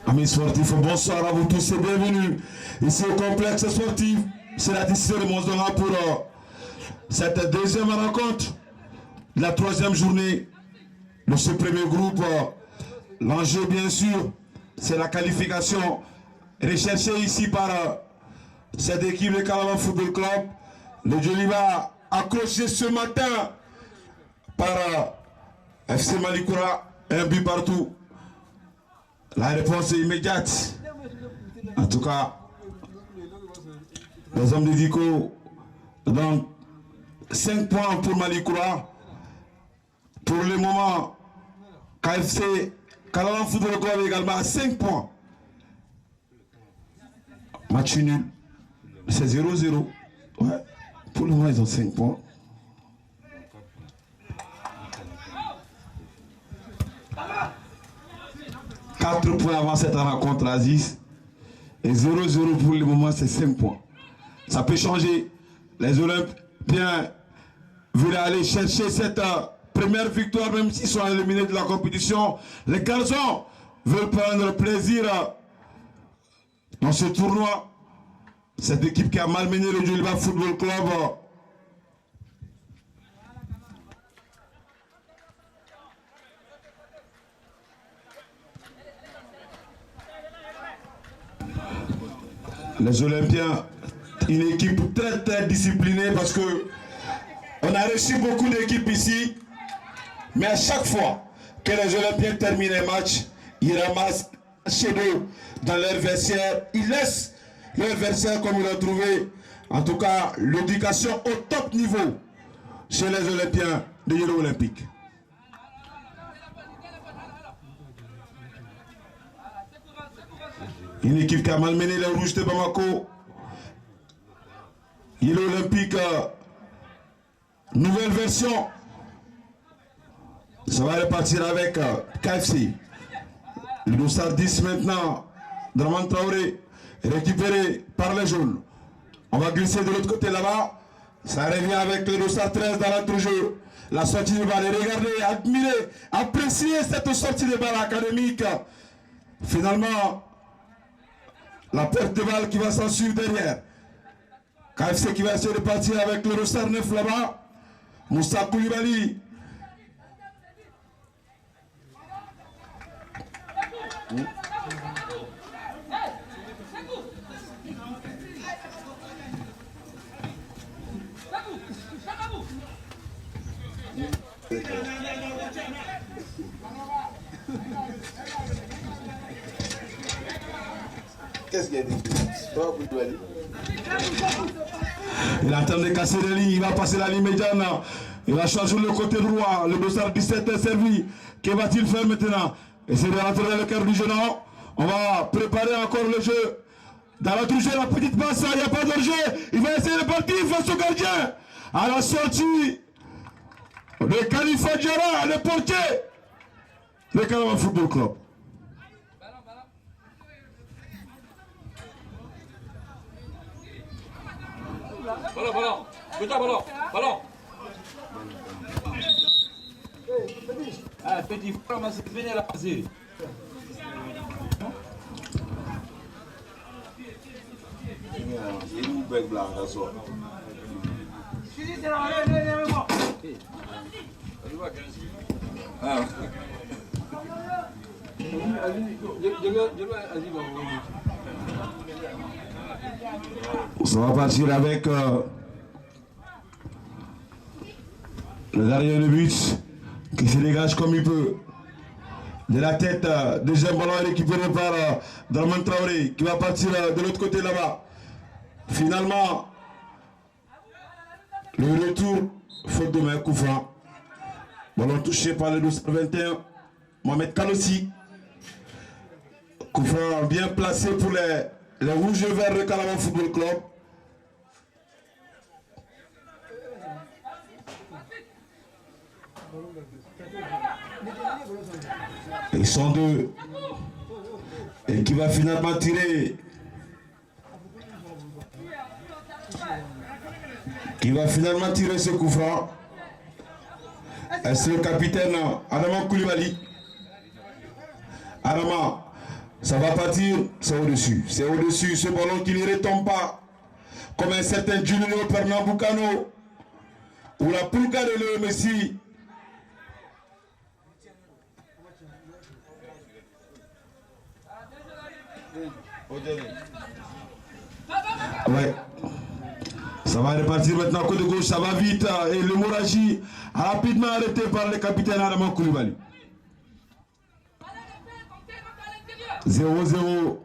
Amis sportifs, bonsoir à vous tous et bienvenue ici au complexe sportif. C'est la décision de Monsdora pour cette deuxième rencontre de la troisième journée de ce premier groupe. L'enjeu, bien sûr, c'est la qualification recherchée ici par cette équipe de Calaban Football Club. Le Djoliba accroché ce matin par FC Malikoura, un but partout. La réponse est immédiate. En tout cas, les hommes de Dico, donc 5 points pour Malikoura. Pour le moment, KFC, Calaban Football Club également à 5 points. Match nul. C'est 0-0. Ouais. Pour le moment, ils ont 5 points. Quatre points avant cette rencontre, Aziz. Et 0-0 pour le moment, c'est 5 points. Ça peut changer. Les Olympiens veulent aller chercher cette première victoire, même s'ils sont éliminés de la compétition. Les garçons veulent prendre plaisir dans ce tournoi. Cette équipe qui a malmené le Djoliba Football Club. Les Olympiens, une équipe très disciplinée parce que on a reçu beaucoup d'équipes ici, mais à chaque fois que les Olympiens terminent un match, ils ramassent chez eux dans leur vestiaire, ils laissent leur vestiaire comme ils l'ont trouvé. En tout cas, l'éducation au top niveau chez les Olympiens de l'Union olympique. Une équipe qui a malmené les Rouges de Bamako. Il est olympique. Nouvelle version. Ça va repartir avec KFC. Le dossard 10 maintenant. Draman Traoré. Récupéré par les jaunes. On va glisser de l'autre côté là-bas. Ça revient avec le dossard 13 dans l'entrejeu. La sortie de balle. Regardez, admirez, appréciez cette sortie de balle académique. Finalement, la perte de balle qui va s'en suivre derrière. KFC qui va essayer de partir avec le dossard 9 là-bas. Moussa Koulibaly. Qu'est-ce qu'il y a dit? Il est en train de casser les lignes, il va passer la ligne médiane. Il va changer le côté droit. Le dossard 17 est servi. Que va-t-il faire maintenant? Essayer de rentrer dans le cœur du jeu. Non. On va préparer encore le jeu. Dans l'autre jeu, la petite passe, il n'y a pas de jeu. Il va essayer de partir face au gardien. À la sortie, le Khalifa Diarra, le portier. Le Calaban Football Club. Ballon. Ah, petit frère, venez là, vas-y. Il nous bec blanc, d'accord. Ça va partir avec le gardien de but qui se dégage comme il peut. De la tête, deuxième ballon récupéré par Draman Traoré qui va partir de l'autre côté là-bas. Finalement, le retour, faute de main, coup franc. Ballon touché par le 1221, Mohamed Kalossi. Coup franc bien placé pour les rouges et verts de Calaban Football Club. Ils sont deux. Et qui va finalement tirer. Qui va finalement tirer ce coup franc. Est-ce le capitaine Adama Koulibaly? Adama, ça va partir, c'est au-dessus. C'est au-dessus, ce ballon qui ne retombe pas. Comme un certain Junior Pernambucano ou la Pulga de Léo Messi. Ouais. Ça va repartir maintenant côté gauche, ça va vite. Et l'hémorragie rapidement arrêtée par le capitaine Adama Koulibaly. 0-0.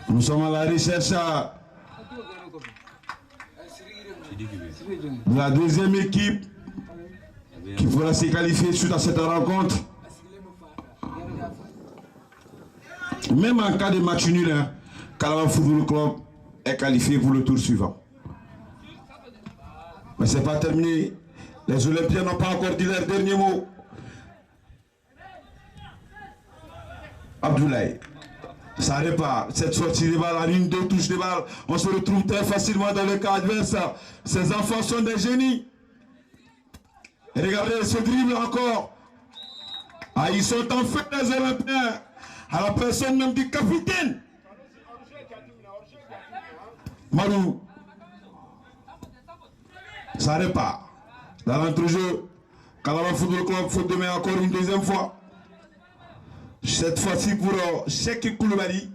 Nous sommes à la recherche de la deuxième équipe qui pourra se qualifier suite à cette rencontre. Même en cas de match nul, hein, Calabar Football Club est qualifié pour le tour suivant. Mais ce n'est pas terminé. Les Olympiens n'ont pas encore dit leur dernier mot. Abdoulaye, ça repart. Cette sortie de balle, en une, deux touches de balle, on se retrouve très facilement dans le cas adverse. Ces enfants sont des génies. Et regardez ce dribble encore. Ah, ils sont en fait des Olympiens. À la personne même du capitaine. Malou. Ça repart. Dans l'entrejeu, Calabar Football Club, faute de main encore une deuxième fois. Cette fois-ci pour Cheikh Koulibaly.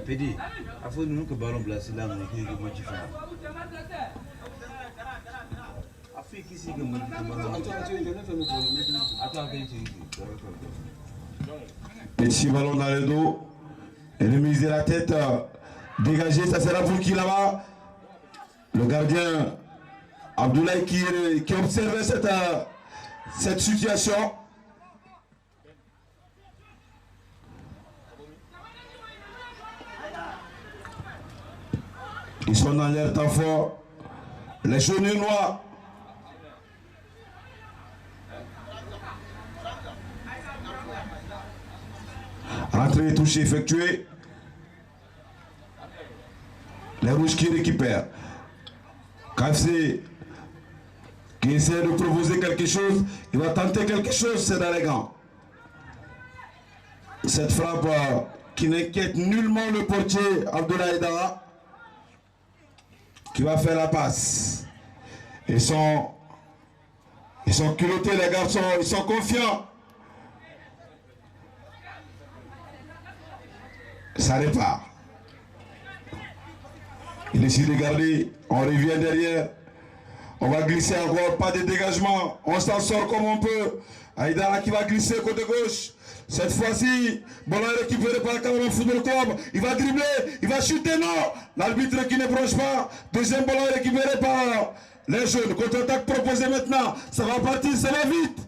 Pédi, il faut nous que ballon placé là, mais qui est le match final. Petit ballon dans le dos. Et remise la tête. Dégagé, ça sera pour qui là-bas? Le gardien Abdoulaye qui observait cette situation. Ils sont dans l'air temps fort. Les jaunes noirs. Entrée et touché effectué. Les rouges qui récupèrent. KFC qui essaie de proposer quelque chose. Il va tenter quelque chose, c'est dans les gants. Cette frappe qui n'inquiète nullement le portier Abdoulaye Dara. Qui va faire la passe. Ils sont culottés les garçons, ils sont confiants. Ça repart. Il décide de garder, on revient derrière. On va glisser encore, pas de dégagement. On s'en sort comme on peut. Aïdara qui va glisser côté gauche. Cette fois-ci, ballon récupéré par le Calabar Football Club. Il va dribbler, il va chuter, non. L'arbitre qui ne branche pas. Deuxième ballon récupéré par les jeunes. Contre-attaque proposé maintenant. Ça va partir, ça va vite.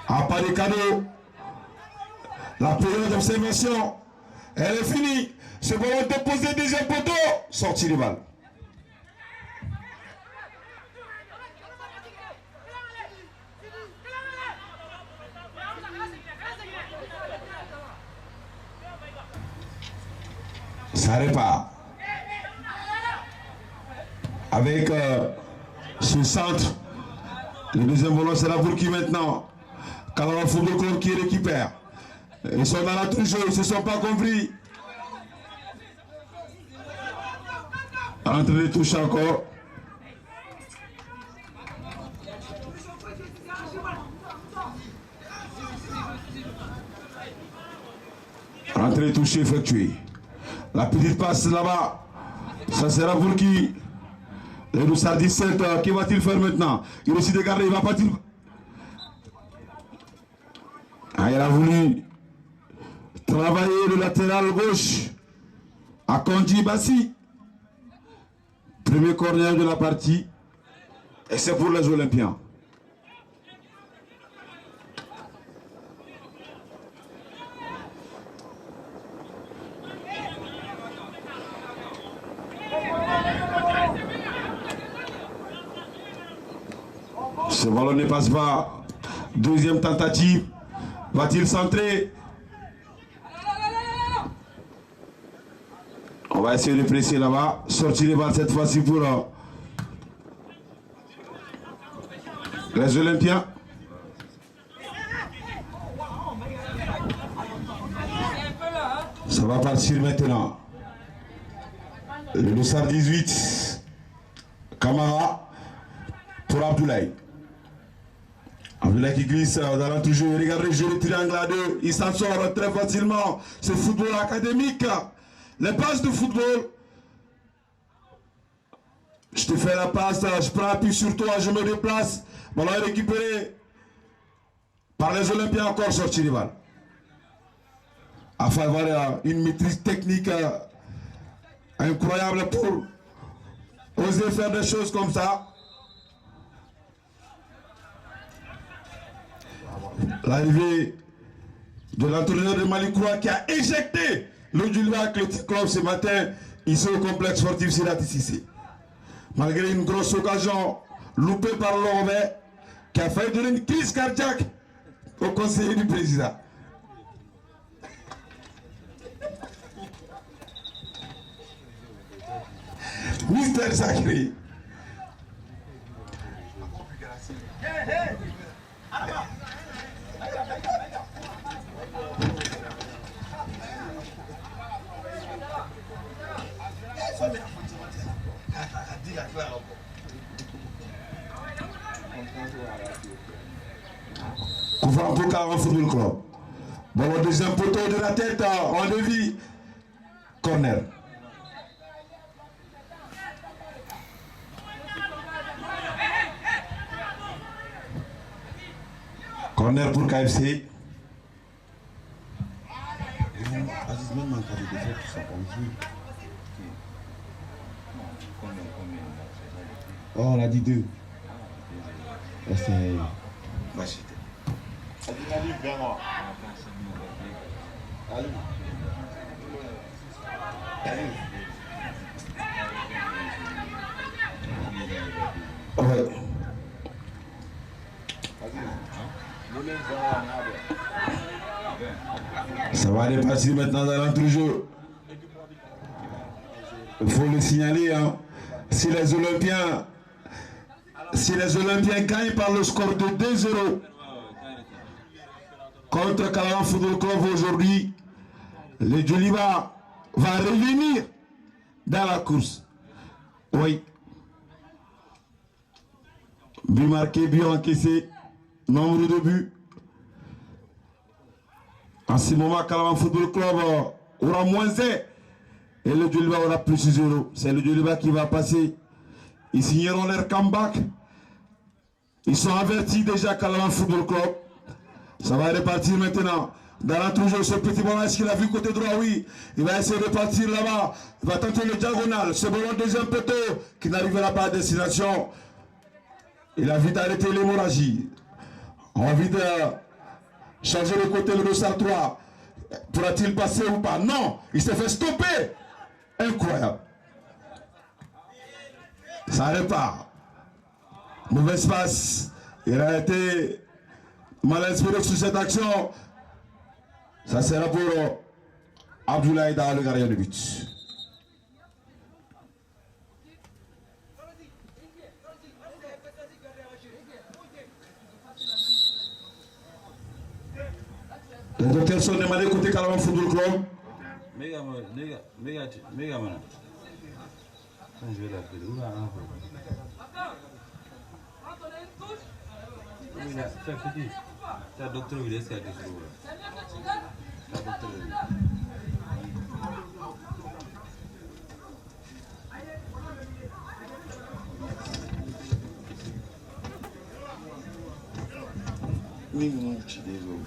Ah, pas de cadeau. La période d'observation, elle est finie. Ce ballon déposé, deuxième poteau. Sortie de balle. Ça repart. Avec ce centre, le deuxième ballon sera pour qui maintenant? Calabar Football Club qui récupère. Ils sont dans la touche, ils ne se sont pas compris. Entre les touches encore. Entrée touchée effectuée. La petite passe là-bas. Ça sera pour qui? Le Roussard 17, qui va-t-il faire maintenant? Il décide de garder, il va partir. Ah, il a voulu travailler le latéral gauche à Kondi Bassi. Premier corner de la partie. Et c'est pour les Olympiens. Ce ballon ne passe pas. Deuxième tentative. Va-t-il centrer? On va essayer de presser là-bas. Sortir les balles cette fois-ci pour les Olympiens. Ça va partir maintenant. Le dossard 18. Camara pour Abdoulaye. Abdoulaye qui glisse dans l'entre-jeu. Regardez le jeu de triangle à deux. Il s'en sort très facilement. C'est football académique. Les passes de football. Je te fais la passe. Je prends appui sur toi. Je me déplace. Ballon est récupéré par les Olympiens. Encore sorti les balles. Afin d'avoir une maîtrise technique incroyable pour oser faire des choses comme ça. L'arrivée de l'entraîneur de Malikoua qui a éjecté le Djoliba Athletic Club ce matin ici au complexe sportif Sirati Cissé. Malgré une grosse occasion loupée par l'Orvet qui a failli donner une crise cardiaque au conseiller du président. Mystère sacré. Couvrant pour Caron Football Club. Bon, le deuxième poteau de la tête en levis. Corner. Corner pour KFC. Oh, on a dit 2. C'est... Ouais. Ça va aller passer maintenant dans l'entrejeu. Il faut le signaler. Hein. Si les Olympiens gagnent par le score de 2-0 contre Caron Football Club aujourd'hui, le Djoliba va revenir dans la course. Oui. But marqué, but encaissé, nombre de buts. En ce moment, Caron Football Club aura moins 1 et le Djoliba aura plus 0. C'est le Djoliba qui va passer. Ils signeront leur comeback. Ils sont avertis déjà Caron Football Club. Ça va repartir maintenant. Dans l'entrejeu, ce petit ballon, est-ce qu'il a vu côté droit? Oui. Il va essayer de partir là-bas. Il va tenter le diagonal. Ce ballon deuxième poteau qui n'arrivera pas à destination. Il a vite arrêté l'hémorragie. On a vite changer de côté le dossard 3. Pourra-t-il passer ou pas? Non. Il s'est fait stopper. Incroyable. Ça repart. Mauvaise passe. Il a été mal inspiré sur cette action. Ça sera pour Abdoulaye dans le gardien de but. Les docteurs sont demandés côté Caron Football Club. Méga man. Je vais l'appeler. Où là? Oui, là, c'est petit. C'est un docteur, il est-ce qu'il y a des choses là? C'est un docteur. Minimum de désolé.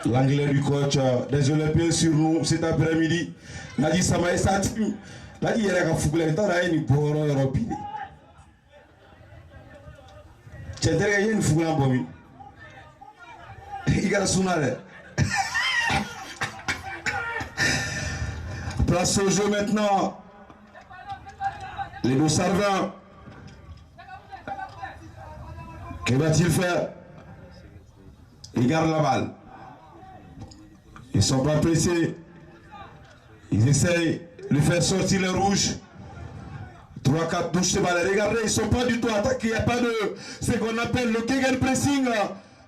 L'anglais du coach des Olympiens sur nous cet après-midi. Il a dit ça m'a essayé. Il a dit il y a un fougue là, il y a un européen. Tu as dit une fougue là, Bobby. Il y a un sounare. Place au jeu maintenant. Les deux servants. Que va-t-il faire? Il garde la balle. Ils ne sont pas pressés. Ils essayent de faire sortir les rouges. 3-4 touches de balle. Regardez, ils ne sont pas du tout attaqués. Il n'y a pas de ce qu'on appelle le gegenpressing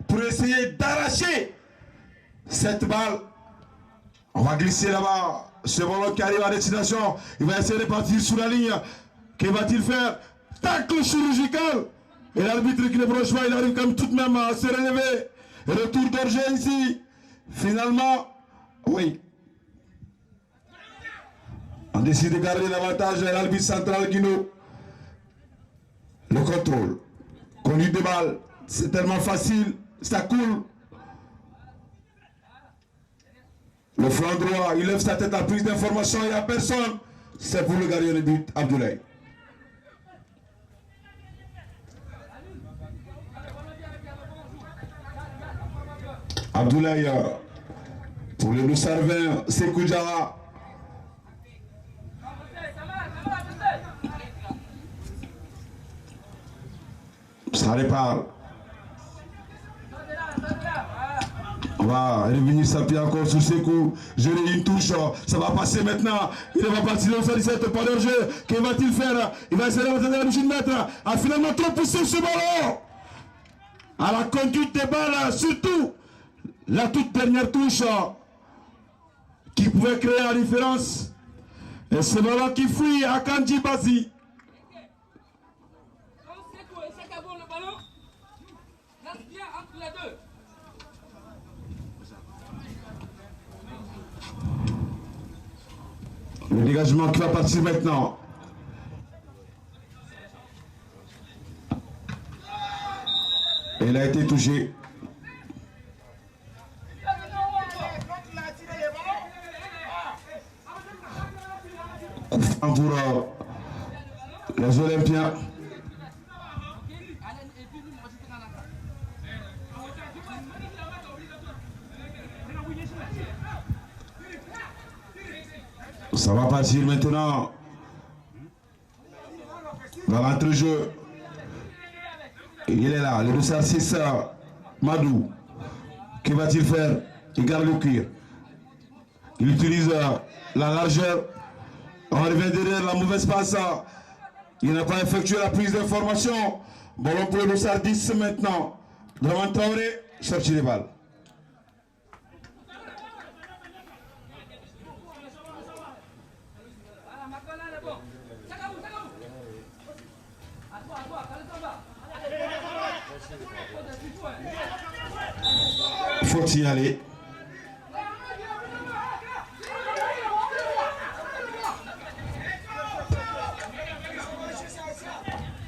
pour essayer d'arracher cette balle. On va glisser là-bas. Ce ballon qui arrive à destination. Il va essayer de partir sur la ligne. Que va-t-il faire? Tacle chirurgical. Et l'arbitre qui ne broche pas, il arrive quand même tout de même à se relever. Et retour d'Orgé ici. Finalement, oui. On décide de garder l'avantage à l'arbitre central Guino. Le contrôle. Conduite de balle. C'est tellement facile. Ça coule. Le flanc droit, il lève sa tête à prise d'information. Il n'y a personne. C'est pour le gardien de but, Abdoulaye. Abdoulaye, pour le Loussarvin, Sekou Diarra. Ça répare. On va revenir s'appuyer encore sur Sekou. Je l'ai une touche. Ça va passer maintenant. Il va partir dans 117 pas de jeu. Que va-t-il faire? Il va essayer de rentrer dans la bouche de mètre. A finalement trop poussé ce ballon. À la conduite des balles, surtout. La toute dernière touche qui pouvait créer la différence. Et ce ballon qui fuit à Kandji Bazi. Le dégagement qui va partir maintenant. Il a été touché. Pour les Olympiens. Ça va partir maintenant dans l'entrejeu. Il est là, le dossard 6, Madou. Que va-t-il faire? Il garde le cuir. Il utilise la largeur. On revient derrière la mauvaise passe. Il n'a pas effectué la prise d'information. Ballon pour le dossard 10 maintenant. Draman Traoré, sorti les balles. Il faut y aller.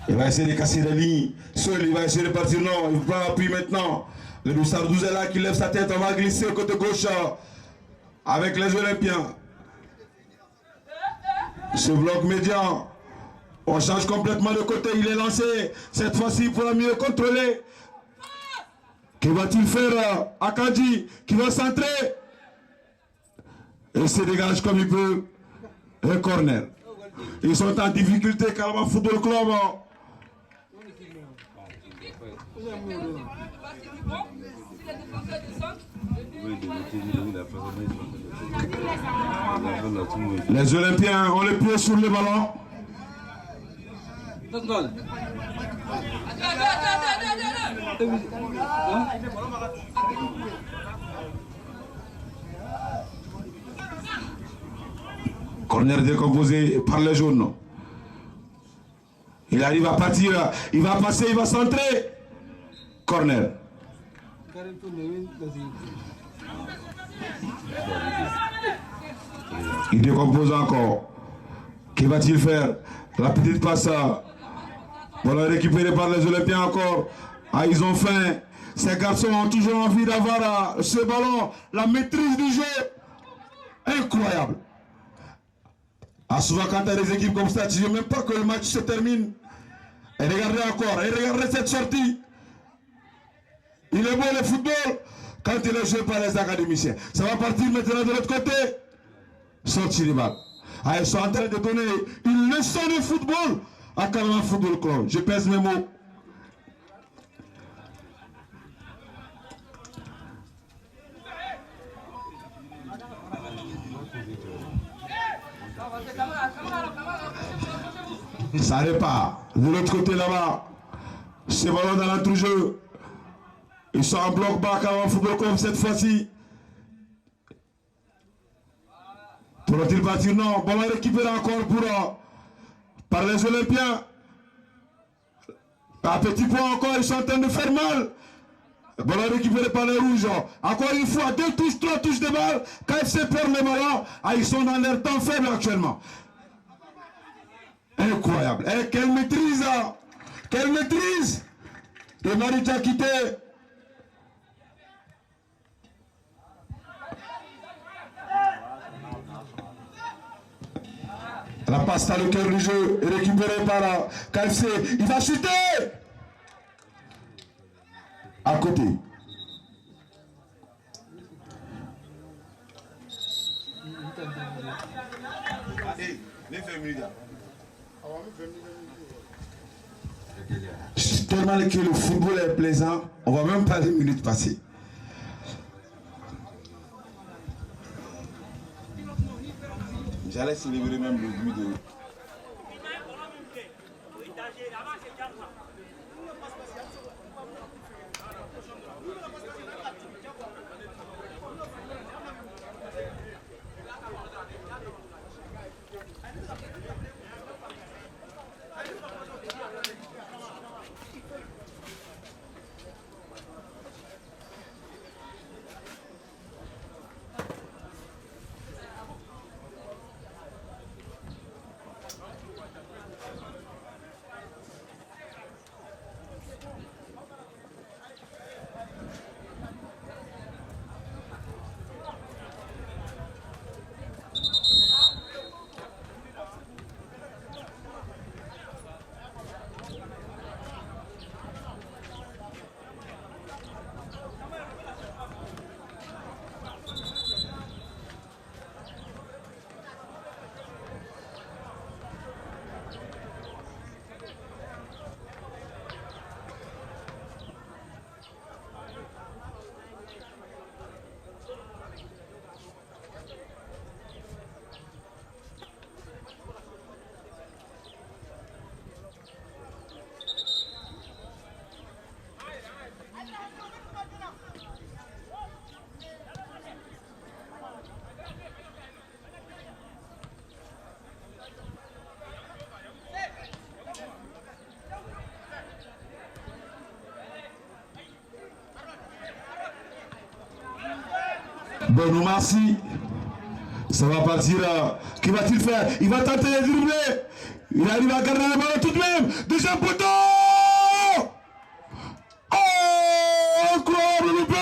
Il va essayer de casser la ligne. Seul, il va essayer de partir. Non, il prend l'appui maintenant. Le Doussard 12 est là qui lève sa tête. On va glisser au côté gauche avec les Olympiens. Ce bloc médian. On change complètement de côté. Il est lancé. Cette fois-ci, pour la mieux contrôler. Que va-t-il faire à Kandji qui va centrer? Et se dégage comme il peut. Un corner. Ils sont en difficulté, Calama Football Club. Les Olympiens ont les pieds sur le ballon. Corner décomposé par les jaunes. Il arrive à partir, il va passer, il va centrer. Corner. Il décompose encore. Que va-t-il faire? La petite passe. Voilà, récupéré par les Olympiens encore. Ah, ils ont faim. Ces garçons ont toujours envie d'avoir ce ballon, la maîtrise du jeu. Incroyable. Souvent quand tu as des équipes comme ça, tu ne dis même pas que le match se termine. Et regardez encore, et regardez cette sortie. Il est beau le football quand il est joué par les académiciens. Ça va partir maintenant de l'autre côté. Sortie de balle. Ils sont en train de donner une leçon de football à Kalaman Football Club. Je pèse mes mots. Ça repart. De l'autre côté là-bas, ce ballon dans l'entrejeu. Ils sont en bloc bas Kalaman Football Club cette fois-ci. Pourront-ils partir? Non. Ballon récupéré encore par les Olympiens. Un petit point encore, ils sont en train de faire mal. Ballon récupéré par les Rouges. Encore une fois, 2 touches, 3 touches de balle. KFC perd le ballon. Ils sont dans leur temps faible actuellement. Incroyable. Quelle maîtrise! Quelle maîtrise! De Marita Quitté. La passe dans le cœur du jeu est récupérée par KFC. Il va chuter! À côté. Tellement que le football est plaisant, on ne va même pas les minutes passer. J'allais célébrer même le but de... Bon, merci. Ça va partir. Qui va-t-il faire? Il va tenter de dribbler. Il arrive à garder le ballon tout de même. Deuxième poteau. Oh, incroyable loupé.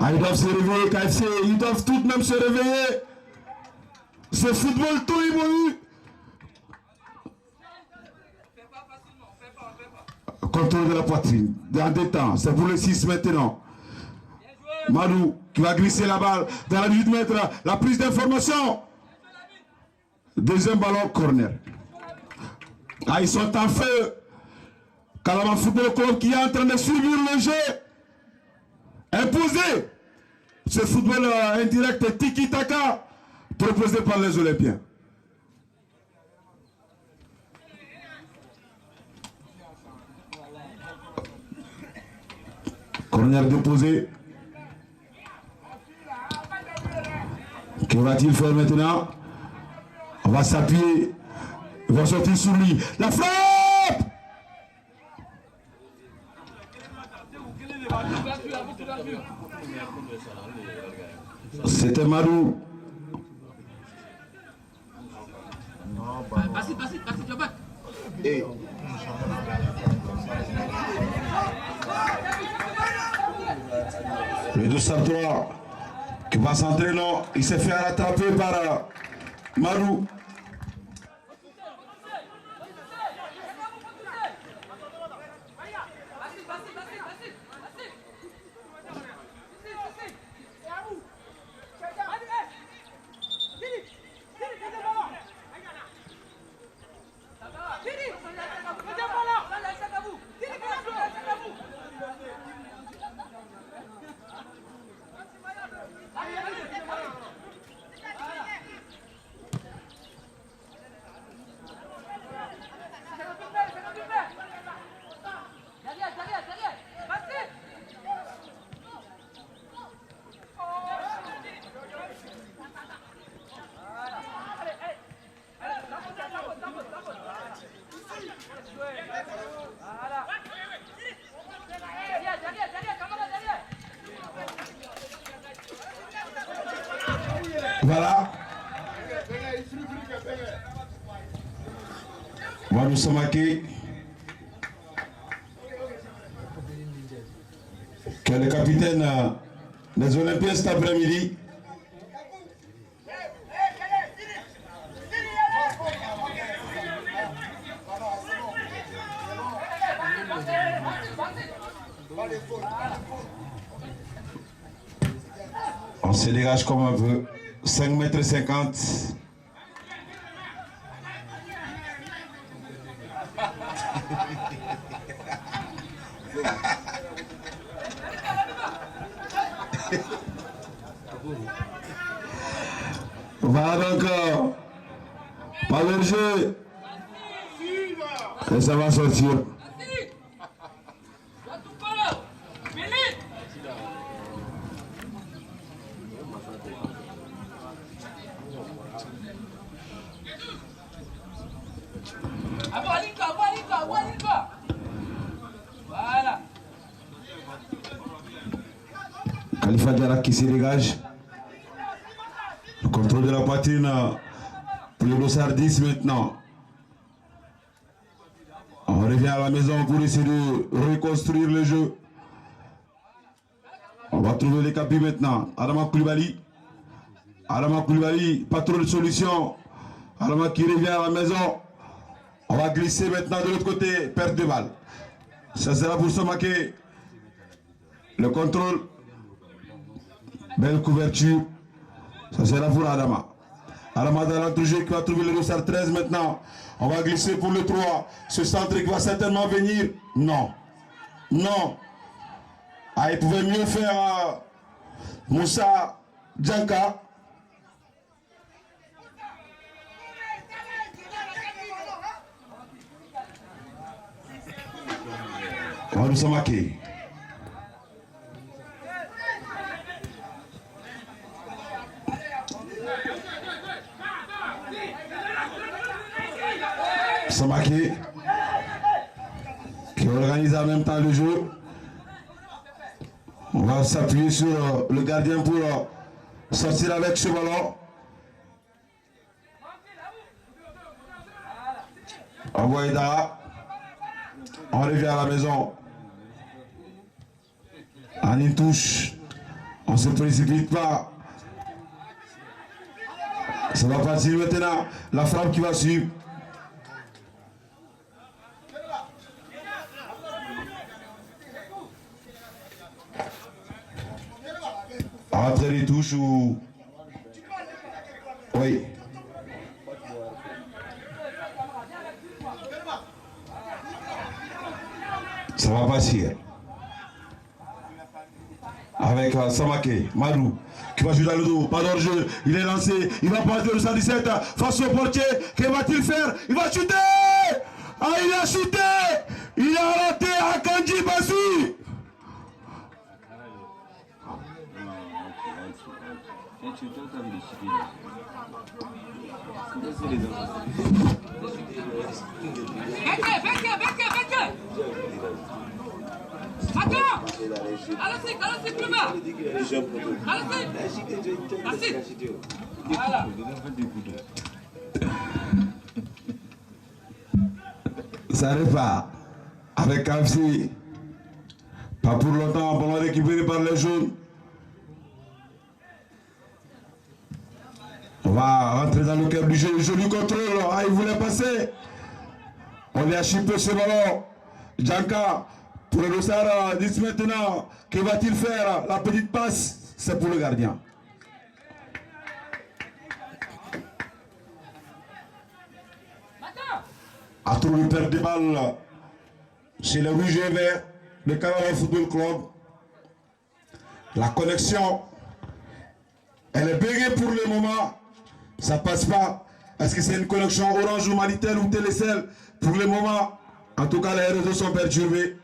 Ils doivent se réveiller, KFC. Ils doivent tout de même se réveiller. Ce football tout évolue. Contrôle de la poitrine, dans des temps, c'est pour le 6 maintenant. Madou qui va glisser la balle dans la 18 mètres, la prise d'information. Deuxième ballon, corner. Ils sont en feu. Kalaman Football Club qui est en train de suivre le jeu. Imposé. Ce football indirect tiki-taka proposé par les Olympiens. Corner déposé. Que va-t-il faire maintenant? On va s'appuyer. Il va sortir sur lui. La frappe! C'était Madou. Passez, Jobat. Hey. Le 203 qui va s'entrer, non, il s'est fait rattraper par Marou. Voilà. Madou Samake, qui est le capitaine des Olympiens cet après-midi. On se dégage comme on veut. 5,50 m. Voilà donc, pas de jeu. Et ça va sortir. Voilà. Khalifa Diarra qui se dégage. Le contrôle de la poitrine pour le dossard 10 maintenant. On revient à la maison pour essayer de reconstruire le jeu. On va trouver les capis maintenant. Adama Koulibaly. Adama Koulibaly, pas trop de solution. Adama qui revient à la maison. On va glisser maintenant de l'autre côté, perte de balle. Ça sera pour Samake. Le contrôle. Belle couverture. Ça sera pour Adama. Adama dans l'entrejeu qui va trouver le dossard 13 maintenant. On va glisser pour le 3. Ce centre qui va certainement venir. Non. Non. Ah, il pouvait mieux faire Moussa Djanka. Madou Samake. Samake qui organise en même temps le jeu. On va s'appuyer sur le gardien pour sortir avec ce ballon. Aouaïda. On revient à la maison. En une touche. On ne se précipite pas. Ça va partir maintenant. La frappe qui va suivre. Entre les touches ou... Oui. Ça va passer. Avec Samake, Madou, qui va jouer dans le dos, pas d'enjeu, il est lancé, il va passer le 117 face au portier, que va-t-il faire? Il va chuter! Ah, il a chuté! Il a raté à Kandji Bassi! Ça repart avec KFC. Pas pour longtemps, ballon récupéré par les jaunes. On va rentrer dans le cœur du jeu. Joli contrôle. Ah, il voulait passer. On lui a chippé ce ballon. Djanka, pour le Dossara, dit maintenant, que va-t-il faire? La petite passe, c'est pour le gardien. A trouvé perdre des balles chez le Rouge et Vert, le Carabao Football Club. La connexion, elle est béguée pour le moment. Ça passe pas. Est-ce que c'est une connexion Orange ou Malitel ou Télécel? Pour le moment, en tout cas, les réseaux sont perturbés.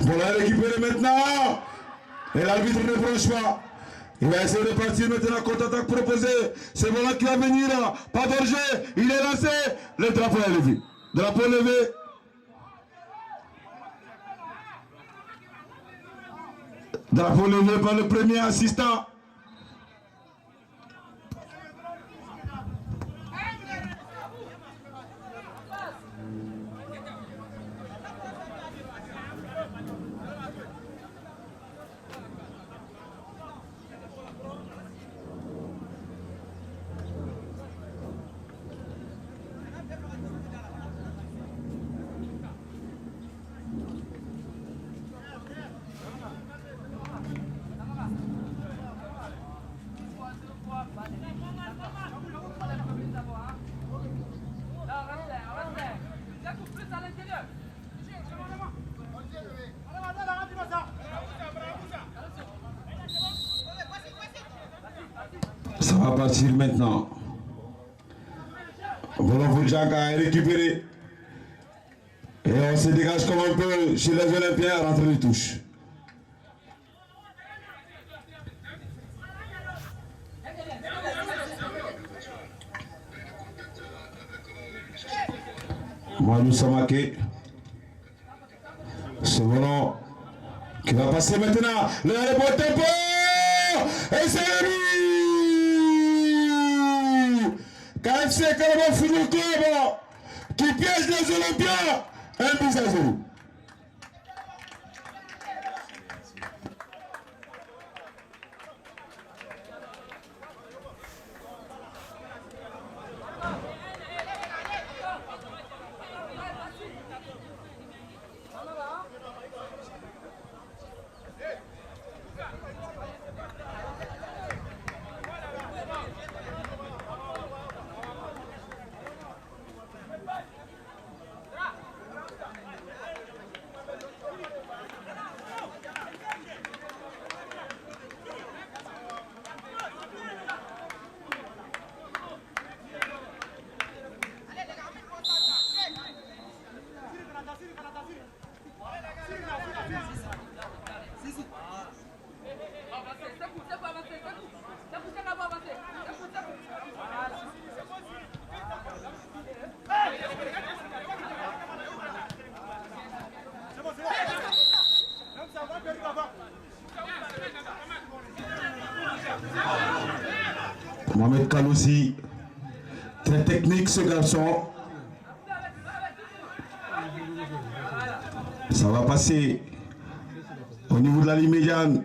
Bon, là, récupérer maintenant. Et l'arbitre ne branche pas. Il va essayer de partir maintenant, contre-attaque proposée. C'est voilà qui va venir. Pas danger. Il est lancé. Le drapeau est levé. Drapeau levé. Drapeau levé par le premier assistant. Ça va partir maintenant. Voilà, Djanka est récupéré. Et on se dégage comme un peu chez les Olympiens à rentrer les touches. Manu Samake. Ce ballon qui va passer maintenant. Le bon tempo. Et c'est lui. KFC Carabao Football Club qui piège les Olympiens. 1-0. Mohamed Kaloussi, très technique ce garçon. Ça va passer au niveau de la ligne médiane.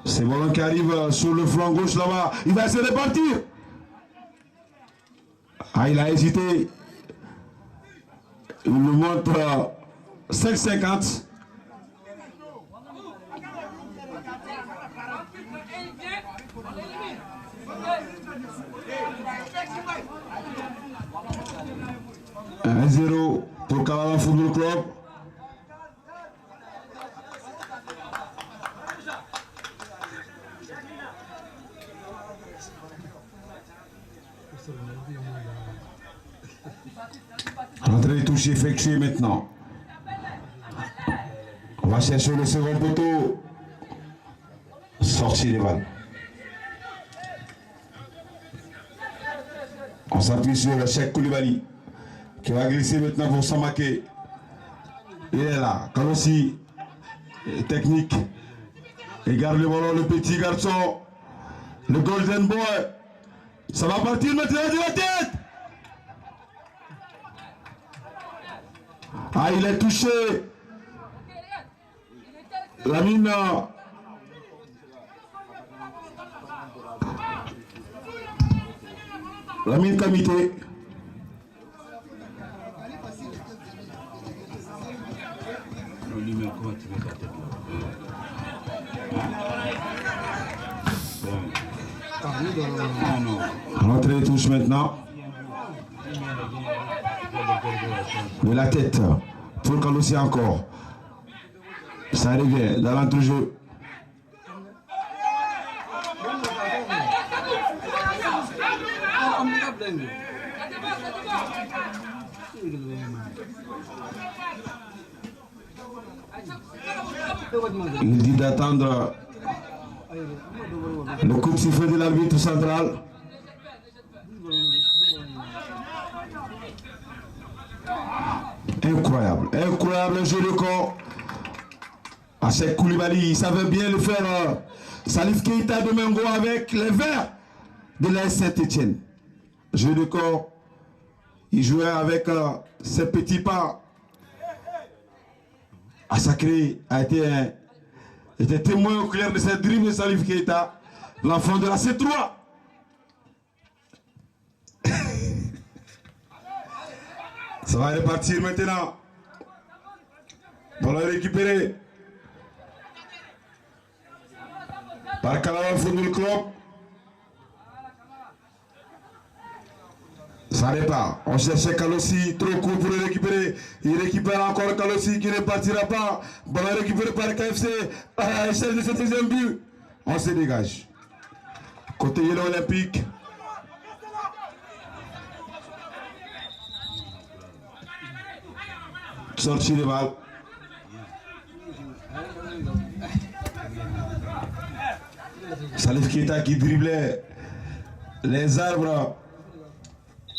C'est ballon qui arrive sur le flanc gauche là-bas. Il va essayer de partir. Ah, il a hésité. Il nous montre 5,50. Un 0 pour Carabao Football Club. Rentrée de touche effectuée maintenant. On va chercher le second poteau. Sortie des balles. On s'appuie sur le Cheikh Koulibaly qui va glisser maintenant pour Samake. Il est là. Kaloussi, technique. Il garde le ballon, le petit garçon. Le Golden Boy. Ça va partir maintenant de la tête. Ah, il est touché. Lamine. Lamine Kamité. Lui-même, comment tu veux sa tête là? Non. Rentrée de touche maintenant. De la tête. Pour Kalossi encore. Ça revient dans l'entrejeu. Il dit d'attendre le coup de sifflet de l'arbitre central. Incroyable, incroyable le jeu de corps. Achek Koulibaly, il savait bien le faire. Salif Keita de Mengo avec les Verts de l'AS Saint-Etienne. Jeu de corps, il jouait avec ses petits pas. Assacré a été témoin au clair de cette dribble de Salif Keita, l'enfant de la C3. Ça va repartir maintenant. On l'a récupéré par Kalama Football Club. Ça repart. On cherchait Kalossi, trop court pour le récupérer. Il récupère encore Kalossi qui ne partira pas. Ballon récupéré par KFC. À l'échelle de ce deuxième but. On se dégage. Côté Yellow Olympique. Sortie de balle. Salif Keita qui driblait les arbres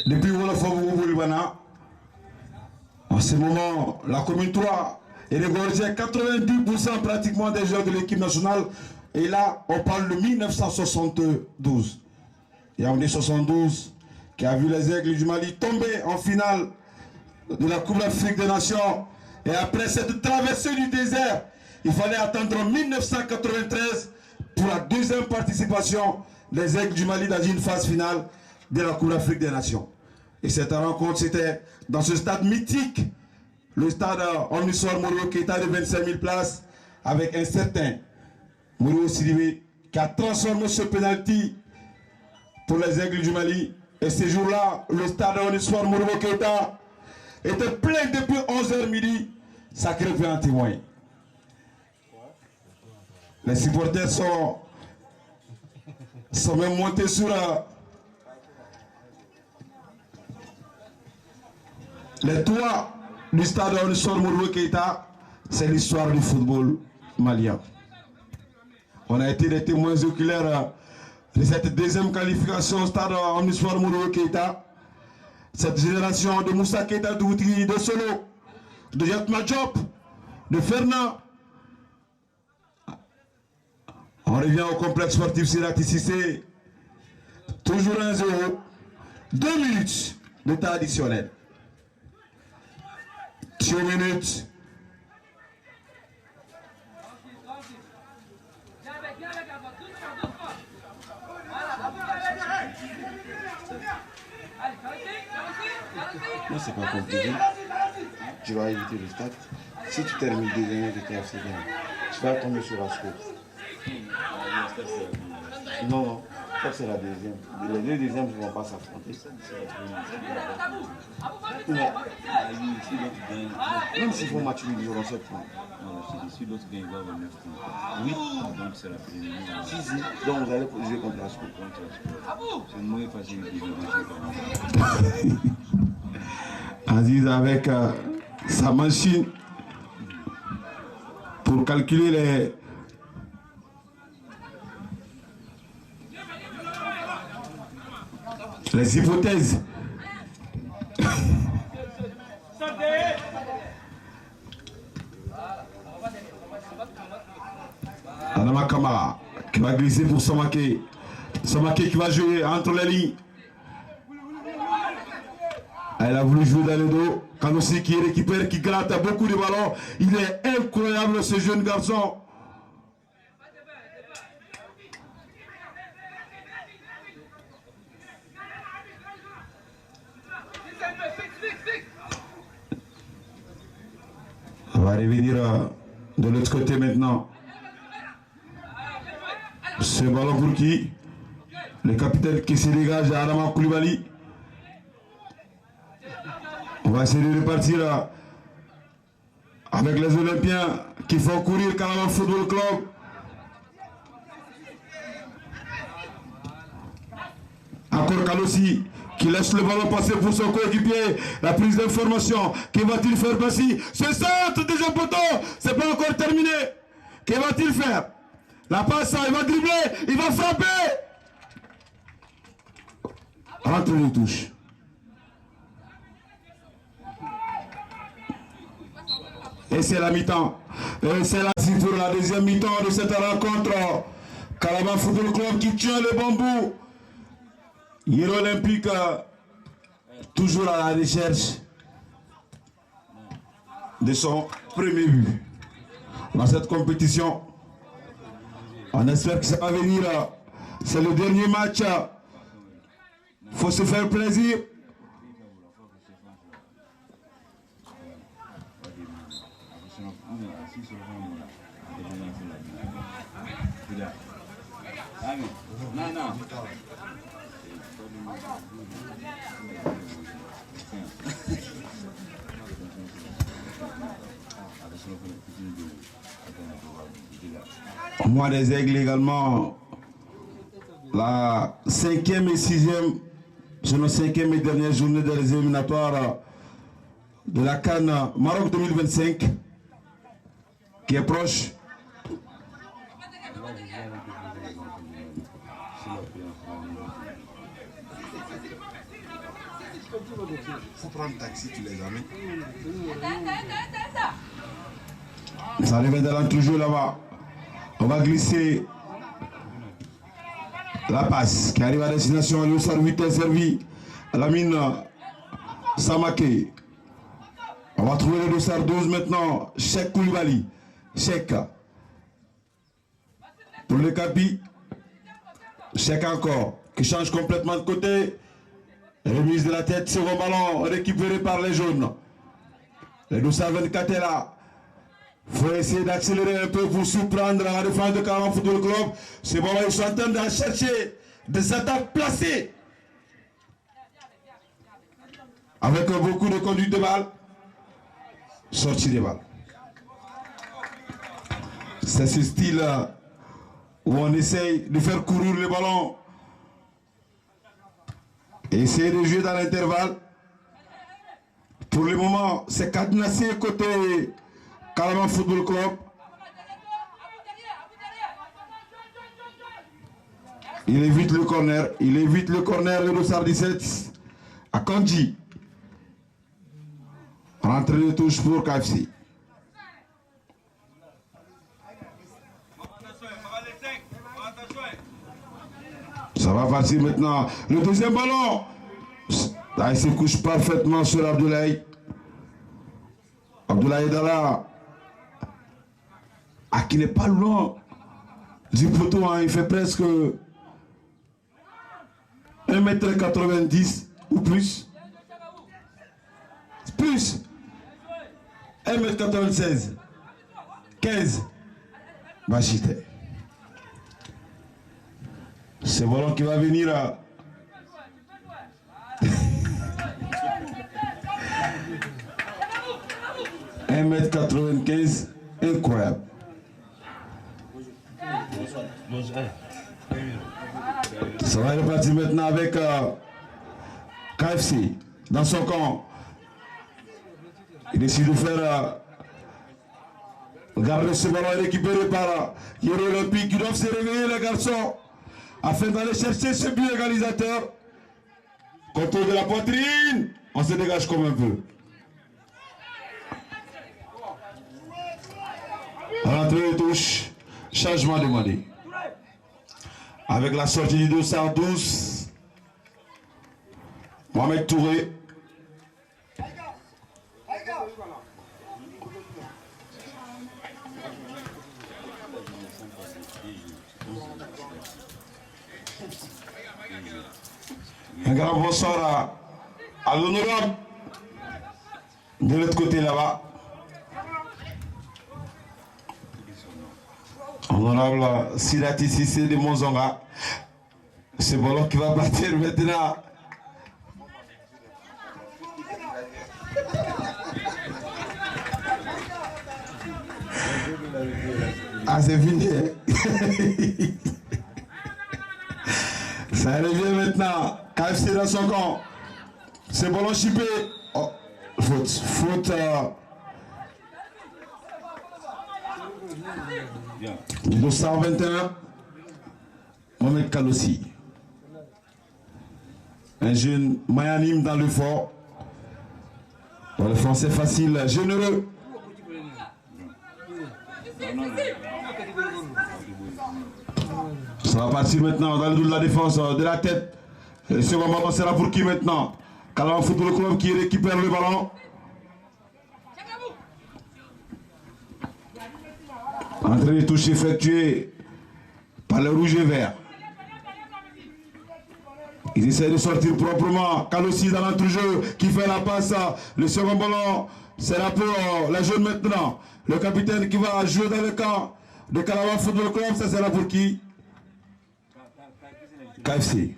depuis Wolof-Boubou-Libana. En ce moment, la commune 3 est regorgée 90% pratiquement des joueurs de l'équipe nationale. Et là, on parle de 1972. Et en 1972, qui a vu les Aigles du Mali tomber en finale de la Coupe d'Afrique des Nations. Et après cette traversée du désert, il fallait attendre 1993 pour la deuxième participation des Aigles du Mali dans une phase finale de la Coupe d'Afrique des Nations. Et cette rencontre, c'était dans ce stade mythique, le stade Omnisor Moro Keita de 25 000 places, avec un certain Moro Sidibé qui a transformé ce penalty pour les Aigles du Mali. Et ce jour-là, le stade Omnisor Moro Keita était plein depuis 11h midi. Sacré peut en témoigner. Les supporters sont même montés sur les toits du stade Omnisor Moro Keita. C'est l'histoire du football malien. On a été des témoins oculaires de cette deuxième qualification au stade Omnisor Moro Keita. Cette génération de Moussa Keita Doutri, de Solo, de Yatma Diop, de Fernand. On revient au complexe sportif Sirati Cissé. Toujours 1-0. 2 minutes de temps additionnel. 2 minutes. Non, c'est pas compliqué. Tu vas éviter le stade. Si tu termines deuxième de TFC, tu vas tomber sur la score. Non, ça c'est la deuxième. Les deux deuxièmes ne vont pas s'affronter. Même s'ils font match nul, ils auront 7 points. Si l'autre gagne, il va avoir 9 points. Oui. Donc c'est la première. Si. Donc vous allez jouer contre la score. C'est une mauvaise facilité de jouer. Aziz avec sa machine pour calculer les hypothèses. Adama Kamara qui va glisser pour Samake. Samaké qui va jouer entre les lignes. Elle a voulu jouer dans le dos. Kanossi qui récupère, qui gratte beaucoup de ballons. Il est incroyable ce jeune garçon. On va revenir de l'autre côté maintenant. Ce ballon pour qui? Le capitaine qui se dégage à Adama Koulibaly. On va essayer de repartir avec les Olympiens qui font courir Calaban Football Club. Encore Kalossi qui laisse le ballon passer pour son coéquipier. La prise d'information. Que va-t-il faire Bassi? Ce centre déjà poteau. C'est pas encore terminé. Que va-t-il faire? La passe, il va dribbler, il va frapper. Entre les touches. Et c'est la mi-temps. Et c'est la pour la deuxième mi-temps de cette rencontre. Calaban Football Club qui tient le bambou. Hiro Olympique, toujours à la recherche de son premier but dans cette compétition. On espère que ça va venir. C'est le dernier match. Il faut se faire plaisir. Moi des Aigles également, la 5e et 6e, c'est nos 5e et dernière journée des éliminatoires de la CAN Maroc 2025 qui est proche. Faut prendre un taxi, tu les amènes. Ça revient dans l'entrejeu là-bas. On va glisser la passe qui arrive à destination. Le Sar 8 est servi. Lamine Samaké. On va trouver le Dossard 12 maintenant. Cheikh Koulibaly. Cheikh. Pour le Capi. Cheikh encore. Qui change complètement de côté. Remise de la tête. Second ballon récupéré par les jaunes. Le Dossard 24 est là. Il faut essayer d'accélérer un peu pour surprendre la défense de Calaban Football Club. C'est bon, ils sont en train de chercher des attaques placées. Avec beaucoup de conduite de balle. Sortie de balle. C'est ce style où on essaye de faire courir le ballon. Et essayer de jouer dans l'intervalle. Pour le moment, c'est cadenassé côté Calaban Football Club. Il évite le corner. Il évite le corner, le Dossard 17 à Kandji. Rentrée de touche pour KFC. Ça va partir maintenant. Le deuxième ballon. Là, il se couche parfaitement sur Abdoulaye. Abdoulaye Dalla. Qui n'est pas loin du poteau, hein. Il fait presque 1m90 ou plus. Plus 1m96 15 Bachité. C'est ballon qui va venir à 1m95, incroyable. Ça va repartir maintenant avec KFC dans son camp. Il décide de faire garder ce ballon récupéré par Hiro Olympique. Ils doivent se réveiller les garçons afin d'aller chercher ce but égalisateur. Contrôle de la poitrine. On se dégage comme un peu. Rentrée de touche. Changement demandé. Avec la sortie du dossard 12, Mohamed Touré. Un grand bonsoir à l'honorable de l'autre côté là-bas. Honorable Sirati Sissé de Monzonga. C'est Bolo qui va partir maintenant. Ah, c'est fini. Ça revient maintenant. KFC dans son camp. C'est Bolo chippé. Oh, faute. Numéro 121, Mohamed Kalossi. Un jeune mayanime dans le fort. Dans le français facile, généreux. Ça va partir maintenant dans le dos de la défense de la tête. Et ce moment, c'est là pour qui maintenant? Kalawan Football Club qui récupère le ballon. Entrée de touche effectuée par le rouge et vert. Ils essaient de sortir proprement. Kalossi dans l'entrejeu qui fait la passe. Le second ballon, c'est là pour la jeune maintenant. Le capitaine qui va jouer dans le camp de Kalawan Football Club, ça sera pour qui? KFC.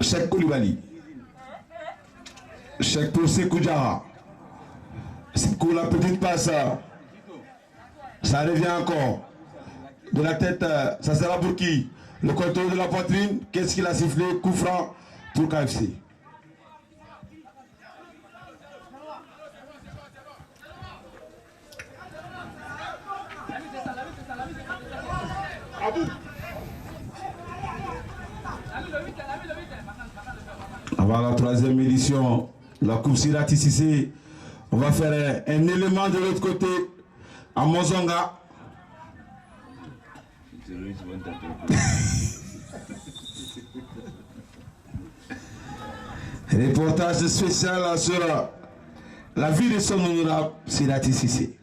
Cheikh Koulibaly. Cheikh pour Sekou Diarra. Sekou, la petite passe. Ça revient encore. De la tête, ça sera pour qui? Le contrôle de la poitrine. Qu'est-ce qu'il a sifflé? Coup franc pour KFC. Avant la troisième édition de la Coupe Sirati Sissé, on va faire un élément de l'autre côté à Monzonga. Reportage spécial sur la vie de son honorable Sirati Sissé.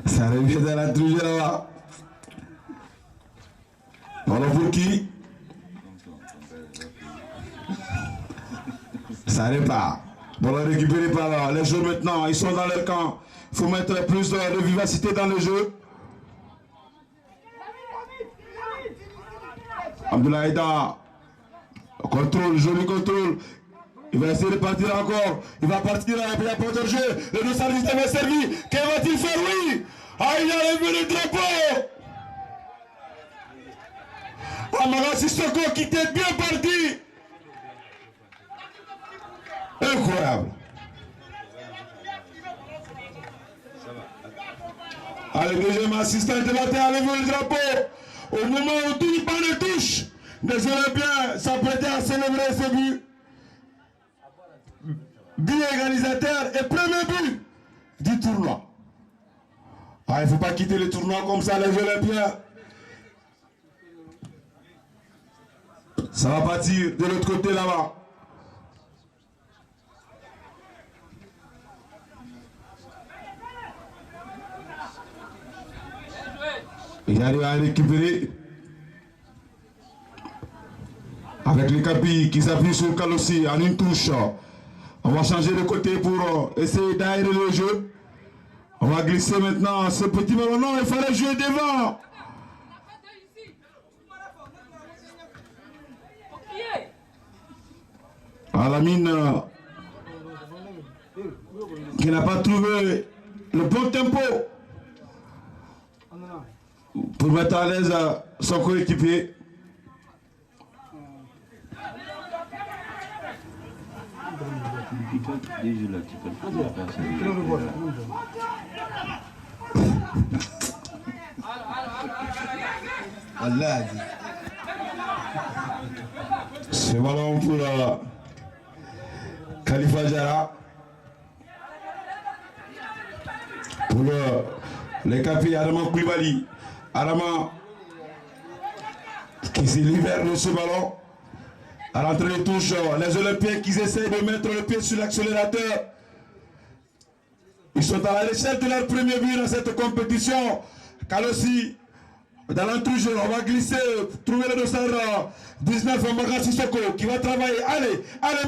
Ça revient dans la trouille là-bas. Voilà pour qui? Ça repart. On va récupérer par là. Les jeux maintenant, ils sont dans leur camp. Il faut mettre plus de vivacité dans le jeu. Abdoulaye Aïda. Contrôle, joli contrôle. Il va essayer de partir encore. Il va partir à la porte de jeu. Le dossard du système est servi. Qu'est-ce va-t-il faire? Oui. Ah, il a levé le drapeau. Amara Sissoko qui était bien parti. Incroyable. Allez, deuxième assistant de la terre a levé le drapeau. Au moment où tout le monde touche, les Olympiens s'apprêtaient à célébrer ce but. But égalisateur et premier but du tournoi. Ah, il ne faut pas quitter le tournoi comme ça, les Olympiens. Ça va partir de l'autre côté là-bas. Il arrive à récupérer avec les capis qui s'appuient sur Kalossi en une touche. On va changer de côté pour essayer d'aérer le jeu. On va glisser maintenant ce petit ballon. Non, il fallait jouer devant. À la mine qui n'a pas trouvé le bon tempo pour mettre à l'aise son coéquipier. Ce ballon pour Khalifa Diarra. Pour les capés, Adama Koulibaly. Adama qui se libère de ce ballon. À l'entrée des touches, les Olympiens qui essaient de mettre le pied sur l'accélérateur. Ils sont à la recherche de leur premier but dans cette compétition. Car aussi, dans l'entrejeu, on va glisser, trouver le dossard 19, Maka Sissoko, qui va travailler. Allez, allez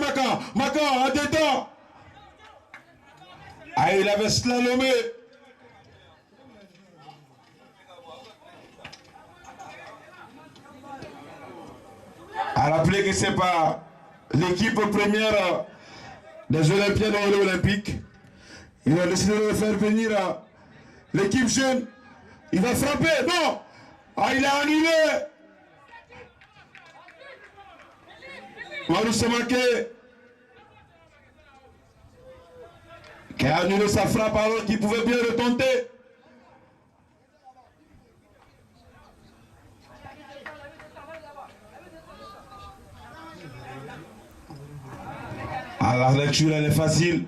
Maka, en détente. Ah, il avait slalomé. À rappeler que ce n'est pas l'équipe première des Olympiens de l'Olympique. Ils ont décidé de faire venir l'équipe jeune. Il va frapper. Non. Ah, il a annulé. Marou Semaké qui a annulé sa frappe alors qu'il pouvait bien le tenter. Ah, la lecture elle est facile.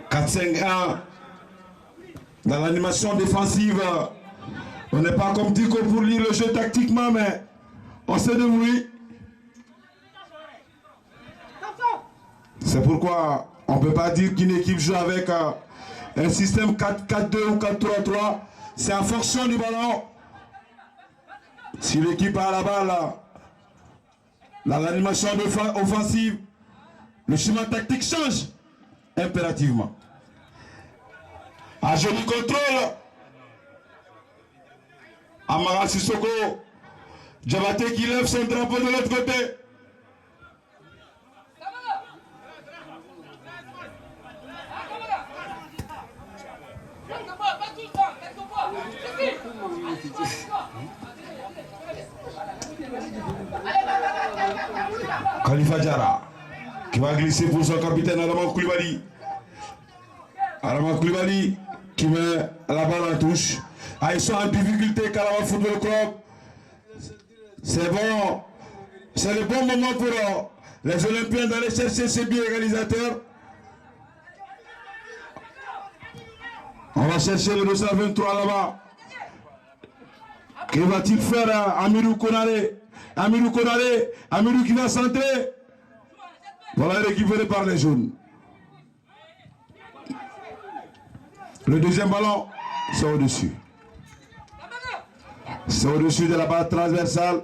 4-5-1. Dans l'animation défensive, on n'est pas comme Dico pour lire le jeu tactiquement, mais on sait de oui. C'est pourquoi on ne peut pas dire qu'une équipe joue avec un système 4-4-2 ou 4-3-3. C'est en fonction du ballon. Si l'équipe a la balle, dans l'animation offensive, le schéma tactique change impérativement. À joli contrôle. Amara Sissoko. Diabaté qui lève son drapeau de l'autre côté. Khalifa Diarra qui va glisser pour son capitaine Adama Koulibaly. Adama Koulibaly qui met la balle en touche. Ah, ils sont en difficulté Kalama Football Club. C'est bon. C'est le bon moment pour les Olympiens d'aller chercher ces buts égalisateurs. On va chercher le 223 là-bas. Que va-t-il faire Amirou Konare? Amirou Konare, Amirou qui va centrer. Voilà récupéré par les jaunes. Le deuxième ballon, c'est au-dessus. C'est au-dessus de la barre transversale.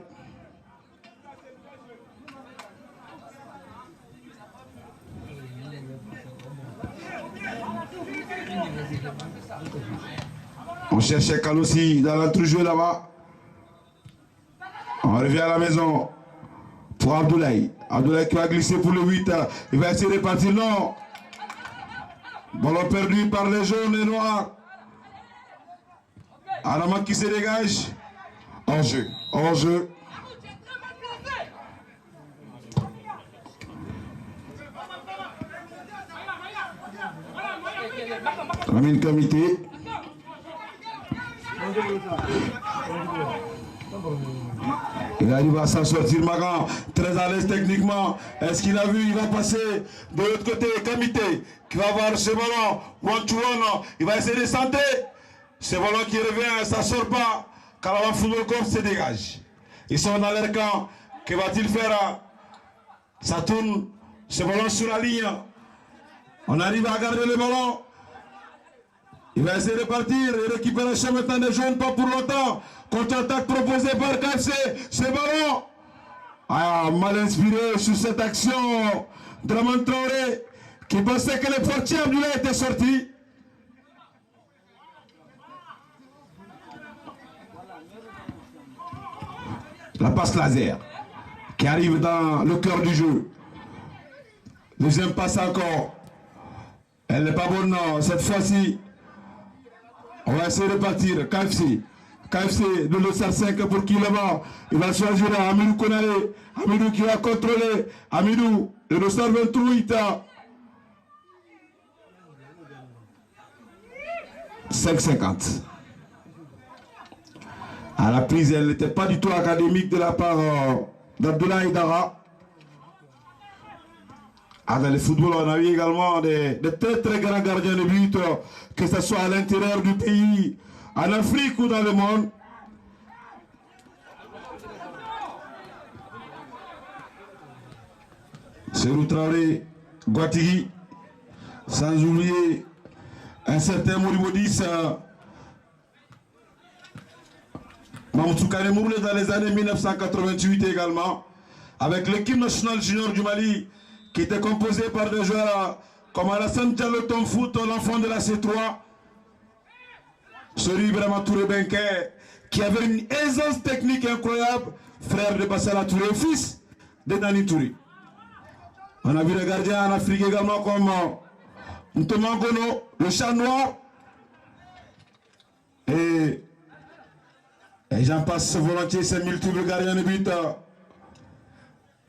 On cherchait Kalossi dans l'entrejeu là-bas. On revient à la maison pour Abdoulaye. Abdoulaye qui va glisser pour le 8. Il va essayer de partir. Non. Ballon perdu par les jaunes et noirs. Adama qui se dégage. En jeu. En jeu. Amine Kamité. Il arrive à s'en sortir, Magan, très à l'aise techniquement. Est-ce qu'il a vu? Il va passer de l'autre côté, Kamité, qui va avoir ce ballon, one-to-one, il va essayer de centrer. Ce ballon qui revient, ça ne sort pas. Kalama Football Club se dégage. Ils sont dans leur camp. Que va-t-il faire? Ça tourne, ce ballon sur la ligne. On arrive à garder le ballon. Il va essayer de partir et récupération maintenant des jeunes, pas pour longtemps. Contre-attaque proposée par KFC. Ce ballon. Ah, mal inspiré sur cette action. Draman Traoré qui pensait que le portier Abdoulaye était sorti. La passe laser qui arrive dans le cœur du jeu. Deuxième passe encore. Elle n'est pas bonne cette fois-ci. On va essayer de partir. KFC. KFC de l'Ossar 5 pour qui le va. Il va choisir Amirou Konare. Amirou qui va contrôler. Amirou, le Ossar 28. 5,50. À la prise, elle n'était pas du tout académique de la part d'Abdoulaye Dara. Dans le football, on a eu également de très très grands gardiens de but, que ce soit à l'intérieur du pays, en Afrique ou dans le monde. Serou Traoré, Guatiri, sans oublier un certain Moribo 10, Mamoudou Kanemourle dans les années 1988 également, avec l'équipe nationale junior du Mali, qui était composée par des joueurs comme Alassane Diallo Tom Foot, l'enfant de la C3, celui Ibrahima Touré Benke, qui avait une aisance technique incroyable, frère de Bassala Touré, fils de Dani Touré. On a vu les gardiens en Afrique également comme Ntomangono, le chat noir. Et j'en passe volontiers ces multiples gardiens de but.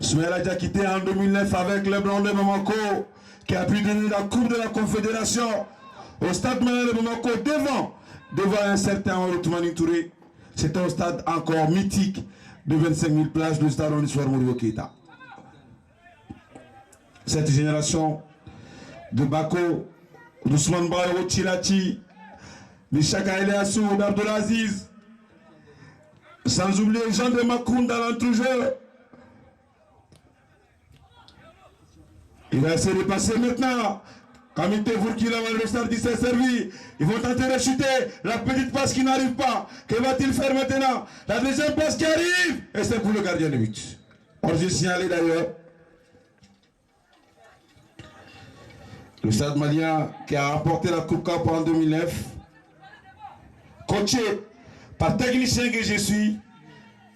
Soumaïla a déjà quitté en 2009 avec le Blanc de Bamako, qui a pu donner la Coupe de la Confédération au stade Malien de Bamako devant un certain Ousmane Touré. C'est un stade encore mythique de 25 000 places, le stade Oniswar Moribo Keïta. Cette génération de Bako, d'Ousmane Bayo, Chilati, de Chaka Eliassou, d'Abdelaziz, sans oublier Jean de Makoun dans l'entrejeu. Il va essayer de passer maintenant. Kamite Vourkila, le stade s'est servi. Ils vont tenter de chuter. La petite passe qui n'arrive pas. Que va-t-il faire maintenant? La deuxième passe qui arrive. Et c'est pour le gardien de but. Or, j'ai signalé d'ailleurs. Le stade malien qui a remporté la Coupe Cup en 2009, coaché par technicien que je suis,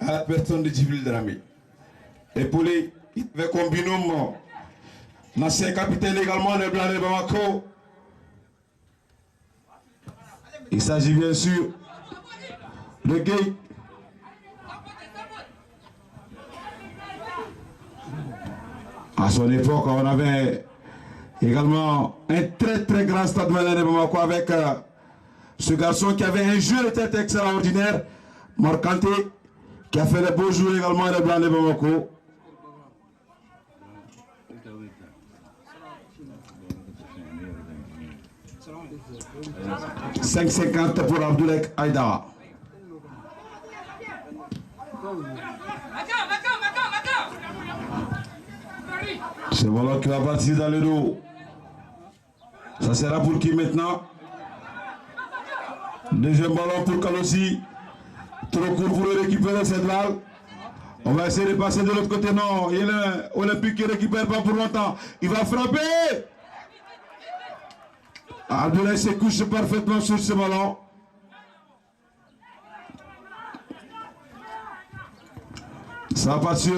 à la personne de Djibril Dramé. Épaulé avec un binôme, l'ancien capitaine également de Blanc de Bamako. Il s'agit bien sûr de Gueye. À son époque, on avait également un très très grand stade malien de Bamako avec ce garçon qui avait un jeu de tête extraordinaire, Morkanté, qui a fait les beaux jours également de Blanc de Bamako. « 5,50 pour Abdoulaye Aïdara. C'est voilà qui va partir dans le dos. Ça sera pour qui maintenant? Deuxième ballon pour Kalossi. Trop court pour récupérer cette balle. On va essayer de passer de l'autre côté. Non, il y a l'Olympique qui ne récupère pas pour longtemps. Il va frapper. Abdoulaye se couche parfaitement sur ce ballon. Ça va partir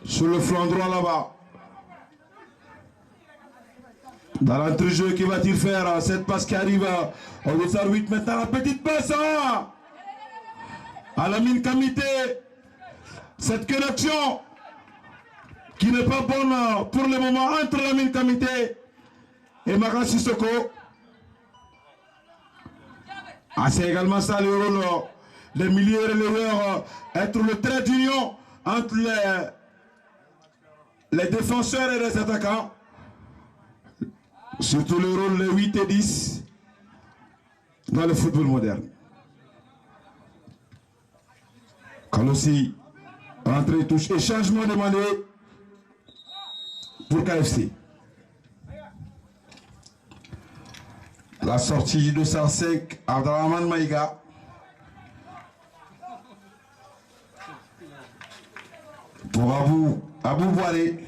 sur le flanc droit là-bas. Dans l'entrejeu, qui va-t-il faire? Cette passe qui arrive au 8 maintenant, la petite passe à Lamine Kamité. Cette connexion qui n'est pas bonne pour le moment entre Lamine Kamité et Mara Sissoko. C'est également ça le rôle des milieux relayeurs, être le trait d'union entre les défenseurs et les attaquants. Surtout le rôle de 8 et 10 dans le football moderne. Kalossi, rentrée, touche et changement demandé pour KFC. La sortie du 205, Abdelrahman Maïga. Pour Abou Boiré.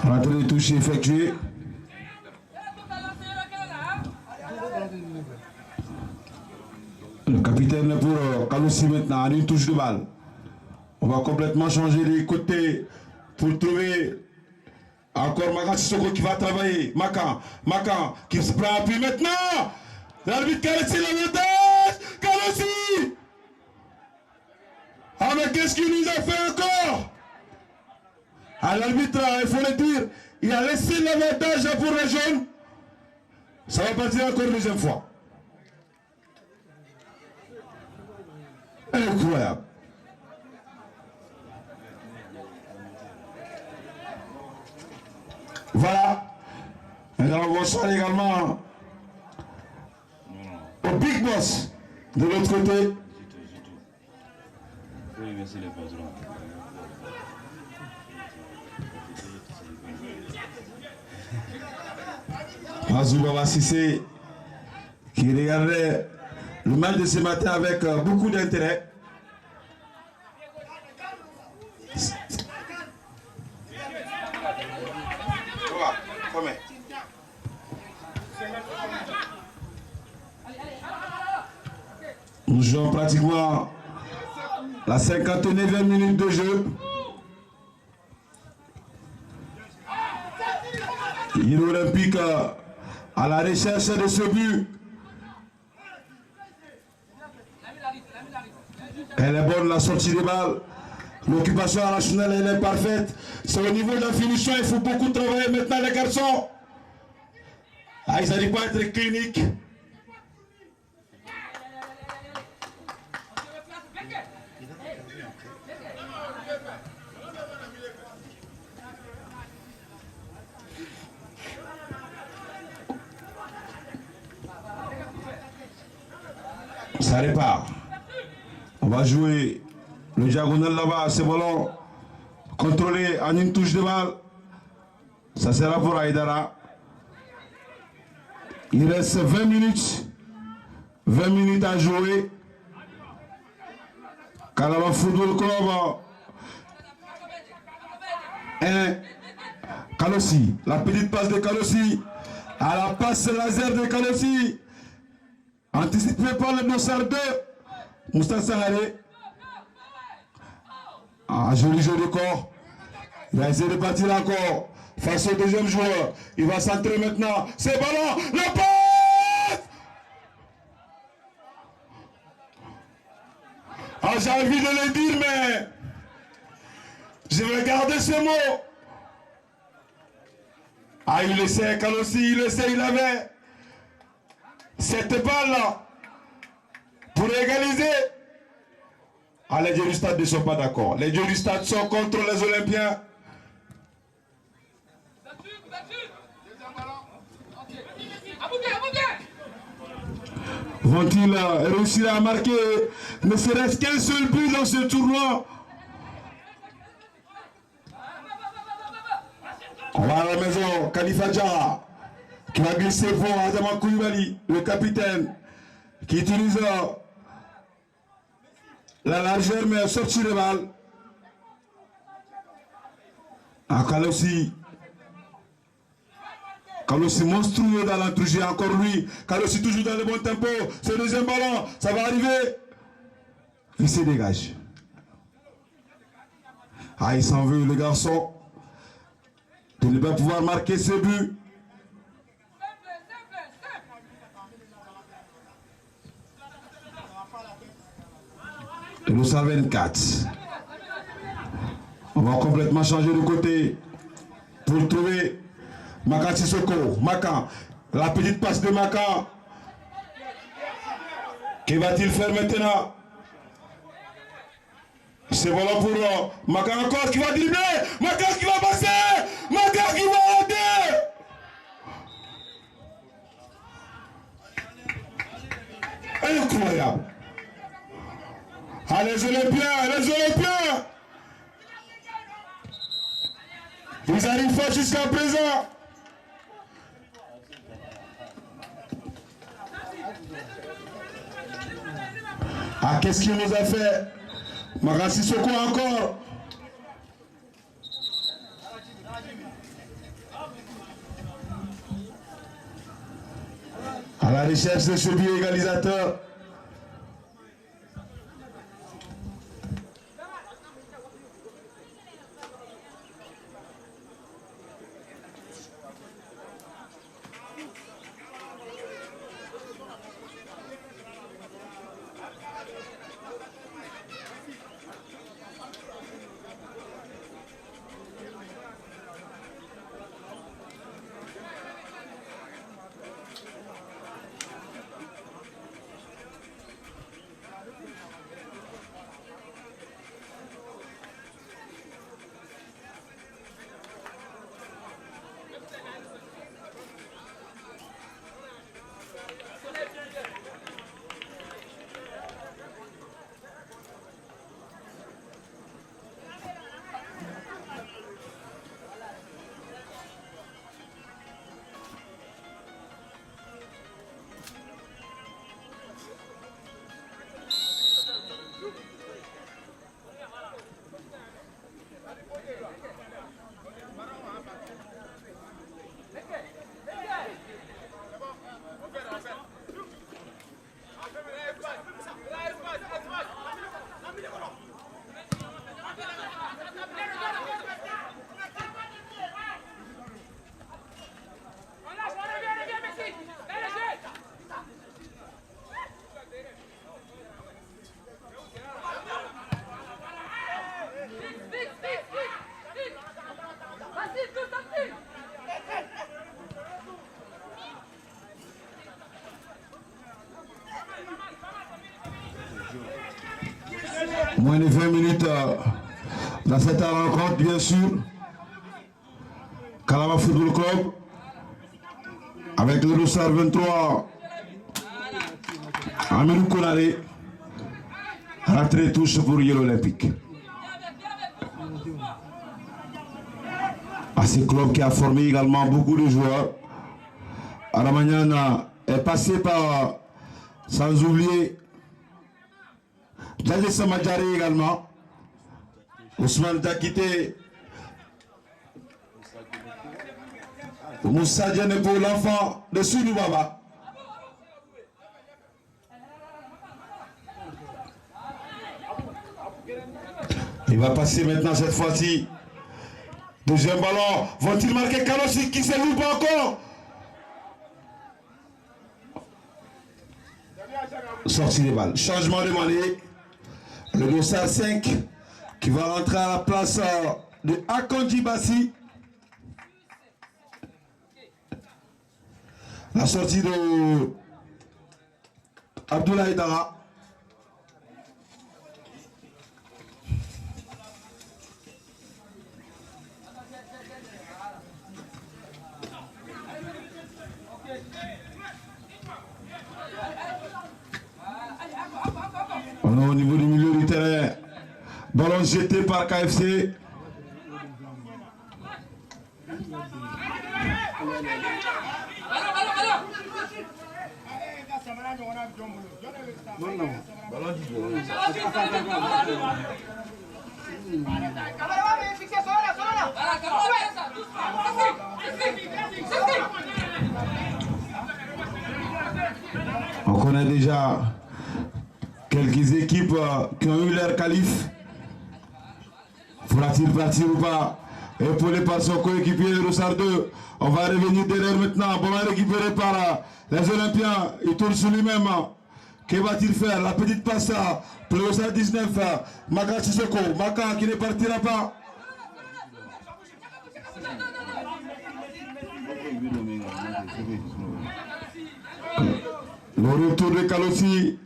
Rentrée de touche effectuée. Le capitaine pour Kalossi maintenant, une touche de balle. On va complètement changer les côtés pour trouver encore Maka Sissoko qui va travailler. Maka qui se prend appui maintenant. L'arbitre Kalossi l'avantage. Kalossi. Ah mais qu'est-ce qu'il nous a fait encore? À l'arbitre, il faut le dire, il a laissé l'avantage pour les jaunes. Ça va partir encore une deuxième fois. Incroyable. Voilà. Un grand bonsoir également au Big Boss de l'autre côté. Oui, merci les patrons. Azou Baba Sissé qui regardait le match de ce matin avec beaucoup d'intérêt. Nous jouons pratiquement la 59e minute de jeu. L'Union Olympique à la recherche de ce but. Elle est bonne, la sortie des balles. L'occupation à la chenelle, elle est parfaite. C'est au niveau de la finition, il faut beaucoup travailler maintenant les garçons. Ah, ils n'arrivent pas à être cliniques. Ça répare. On va jouer le diagonal là-bas, ce ballon contrôlé en une touche de balle. Ça sera pour Aïdara. Il reste 20 minutes. 20 minutes à jouer. Kalaba Football Club. Kalossi. La petite passe de Kalossi. À la passe laser de Kalossi. Anticipé par le dossard 2. Moustapha Sangaré. Ah, joli jeu de corps. Il va essayer de partir encore. Face au deuxième joueur. Il va centrer maintenant. C'est ballon. La passe. Ah, j'ai envie de le dire, mais je vais garder ce mot. Ah, il le sait, Kalossi, il le sait, il avait cette balle-là pour égaliser. Ah, les dieux du stade ne sont pas d'accord. Les dieux du stade sont contre les Olympiens. Vont-ils réussir à marquer ne serait-ce qu'un seul but dans ce tournoi? On va à la maison, Khalifa Djara, qui va glisser pour Adama Koulibaly, le capitaine, qui utilise la largeur mais sortie de balle. Ah, Kalossi. Kalossi monstrueux dans l'entrejeu, encore lui. Kalossi toujours dans le bon tempo. Ce deuxième ballon, ça va arriver. Il se dégage. Ah, il s'en veut, le garçon, de ne pas pouvoir marquer ce but. Et nous sommes 24. On va complètement changer de côté pour trouver Makan Sissoko. Makan, la petite passe de Makan. Que va-t-il faire maintenant? C'est voilà pour Makan encore qui va dribbler. Makan qui va passer. Makan qui va aider. Incroyable. Ah, les Olympiens, les Olympiens. Ils arrivent pas jusqu'à présent. Ah, qu'est-ce qu'il nous a fait? Makan Sissoko encore. À la recherche de ce but égalisateur. Moins de 20 minutes dans cette rencontre, bien sûr. Kalama Football Club avec le dossard 23 Amirou Konare. Rentrée touche pour Yel Olympique. À ce club qui a formé également beaucoup de joueurs. Aramanian est passé par, sans oublier, Djadje Samadjari également. Ousmane Dakite. Moussa Diané pour l'enfant de Sounou Baba. Il va passer maintenant cette fois-ci. Deuxième ballon. Vont-ils marquer Kalossi qui se loupe encore? Sortie des balles. Changement demandé. Le dossard 5 qui va rentrer à la place de Akonji Bassi. La sortie de Abdoulaye Dara. On est au niveau du milieu du terrain. Ballon jeté par KFC. On connaît déjà quelques équipes qui ont eu leur qualif. Faudra-t-il partir ou pas? Épaulé par son coéquipier Roussard 2. On va revenir derrière maintenant. Bon, récupéré par les Olympiens. Il tourne sur lui-même. Que va-t-il faire? La petite passe pour le Roussard 19. Maka Sissoko. Maka qui ne partira pas. Le retour de Kalossi.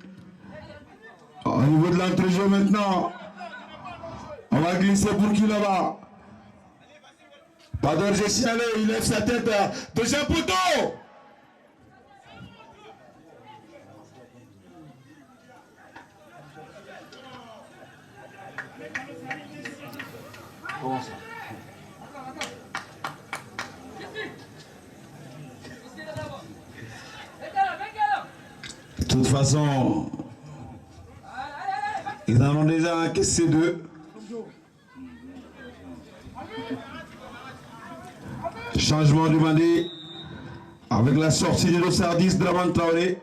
Au niveau de l'entrejeu maintenant. On va glisser pour qui là-bas? Pas d'orge signalé, il lève sa tête. Deuxième poteau. Comment ça? De toute façon, ils en ont déjà encaissé 2. Changement demandé avec la sortie de Dossard 10 Draman Traoré.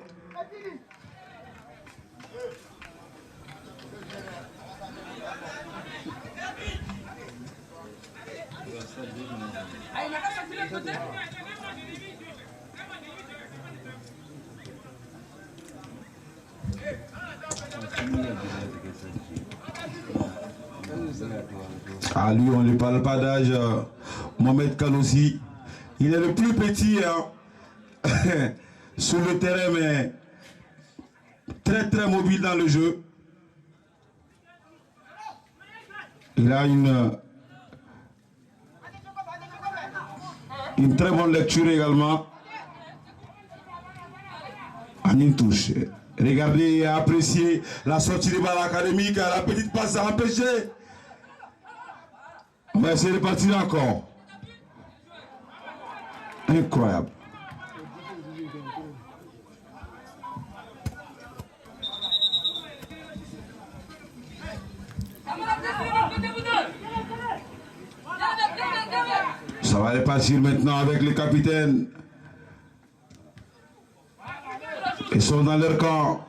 À lui, on ne parle pas d'âge. Mohamed Kalossi, il est le plus petit sur le terrain, mais très très mobile dans le jeu. Il a une très bonne lecture également. En une touche. Regardez et appréciez la sortie de balle académique, la petite passe à empêcher. On va essayer de partir encore. Incroyable. Ça va aller partir maintenant avec les capitaines. Ils sont dans leur camp.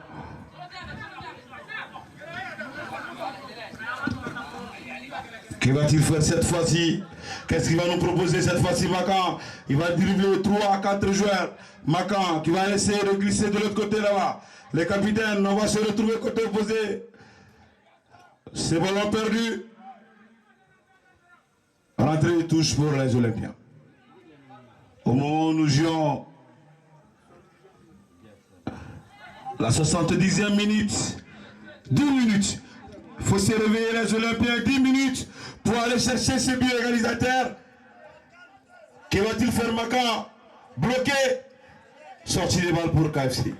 Que va-t-il faire cette fois-ci? Qu'est-ce qu'il va nous proposer cette fois-ci, Makan? Il va dribbler 3 à 4 joueurs. Makan qui va essayer de glisser de l'autre côté là-bas. Les capitaines, on va se retrouver côté opposé. C'est ballon perdu. Rentrée de touche pour les Olympiens. Au moment où nous jouons la 70e minute, 2 minutes, Il faut se réveiller les Olympiens 10 minutes pour aller chercher ce but égalisateur. Que va-t-il faire Maka? Bloqué. Sortie des balles pour KFC.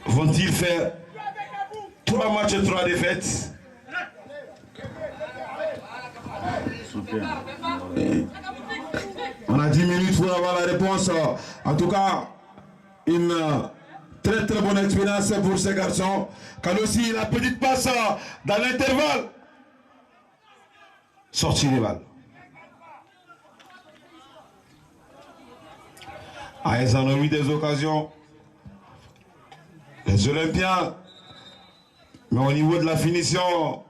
Vont-ils faire 3 matchs et 3 défaites? On a 10 minutes pour avoir la réponse. En tout cas, une très très bonne expérience pour ces garçons. Quand aussi la petite passe dans l'intervalle. Sortie des balles. Ah, ils en ont eu des occasions. Les Olympiens. Mais au niveau de la finition,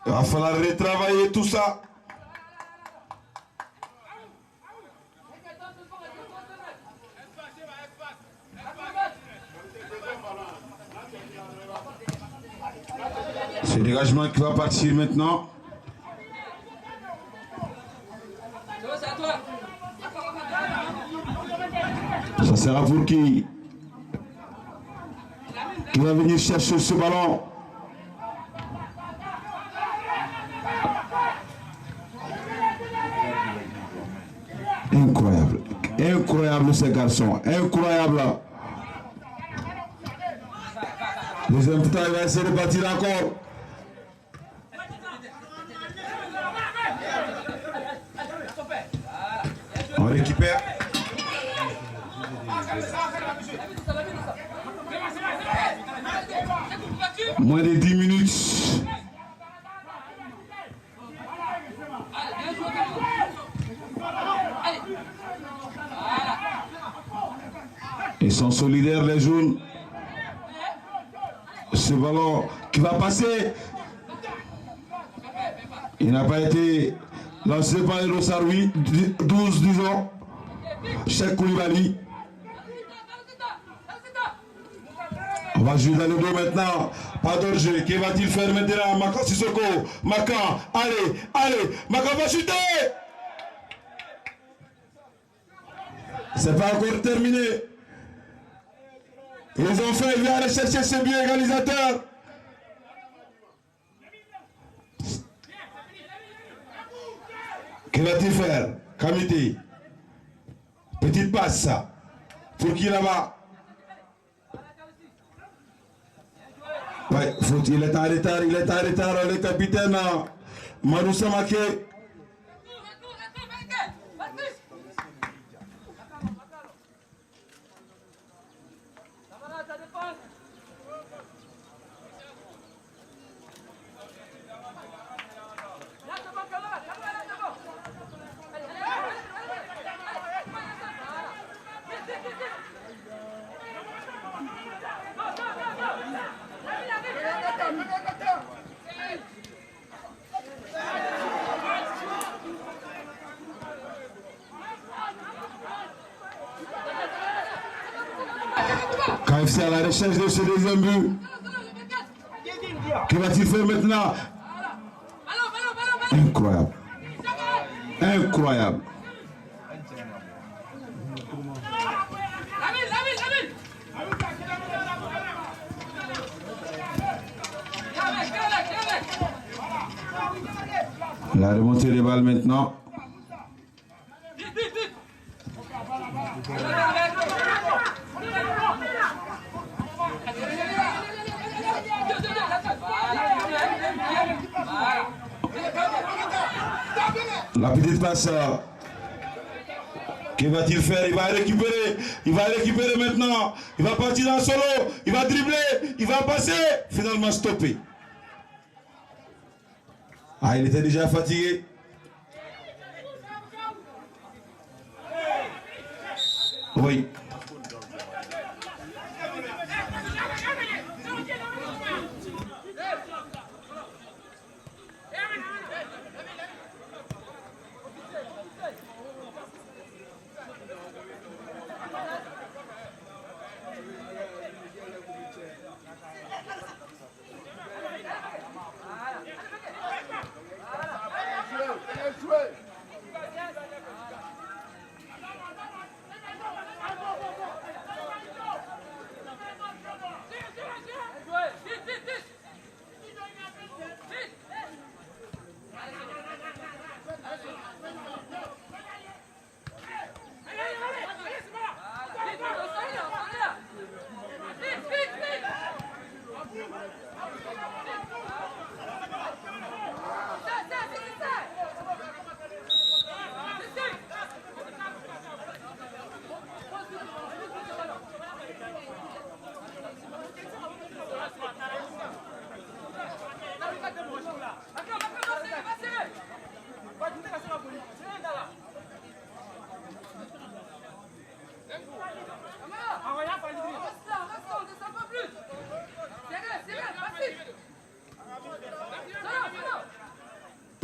il va falloir retravailler tout ça. C'est le dégagement qui va partir maintenant. Ça sera pour qui va venir chercher ce ballon. Incroyable. Incroyable ces garçons. Incroyable. Deuxième temps, il va essayer de bâtir encore. On récupère. Moins de 10 minutes. Ils sont solidaires les jaunes. Ce ballon qui va passer. Il n'a pas été lancé par le Sarwi 12 disons. Cheikh Koulibaly. On va jouer dans le dos maintenant. Pas d'orge. Que va-t-il faire maintenant? Maka Sissoko. Maka. Allez. Allez. Maka va chuter. C'est pas encore terminé. Ils ont fait, il va aller chercher ce but égalisateur. Que va-t-il faire? Kamiti. Petite passe. Pour qui là-bas? Ouais, il est en retard, le capitaine Maroussa Maké. KFC à la recherche de ce deuxième but. Que va-t-il faire maintenant? Incroyable. Incroyable. La remontée des balles maintenant. La petite passe. Que va-t-il faire? Il va récupérer. Il va récupérer maintenant. Il va partir en solo. Il va dribbler. Il va passer. Finalement stoppé. Ah, il était déjà fatigué. Oui.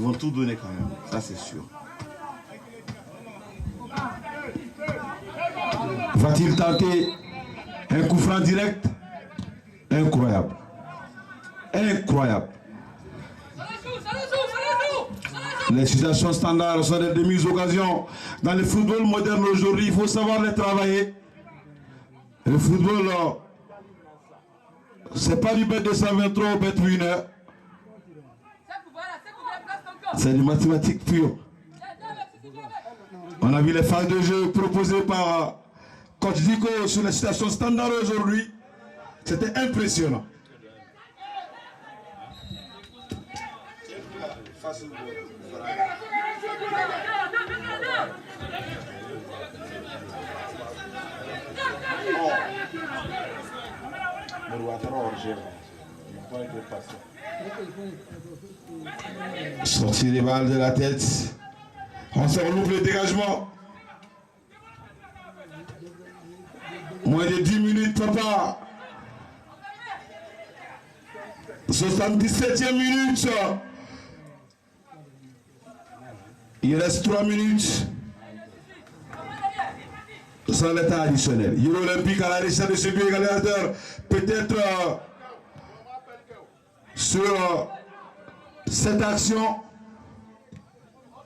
vont tout donner quand même, ça c'est sûr. Va-t-il tenter un coup franc direct? Incroyable. Incroyable. Les situations standards sont des demi-occasions. Dans le football moderne aujourd'hui, il faut savoir les travailler. Le football, c'est pas du bête 223 au bête winner. C'est du mathématique pure. On a vu les phases de jeu proposées par coach Dico sur les situations standards aujourd'hui. C'était impressionnant. Sortir les balles de la tête. On se renouve le dégagement. Moins de 10 minutes, papa. 77e minute. Il reste 3 minutes. Sans l'état additionnel. Il y a l'Olympique à la recherche de ce but égalisateur. Peut-être sur cette action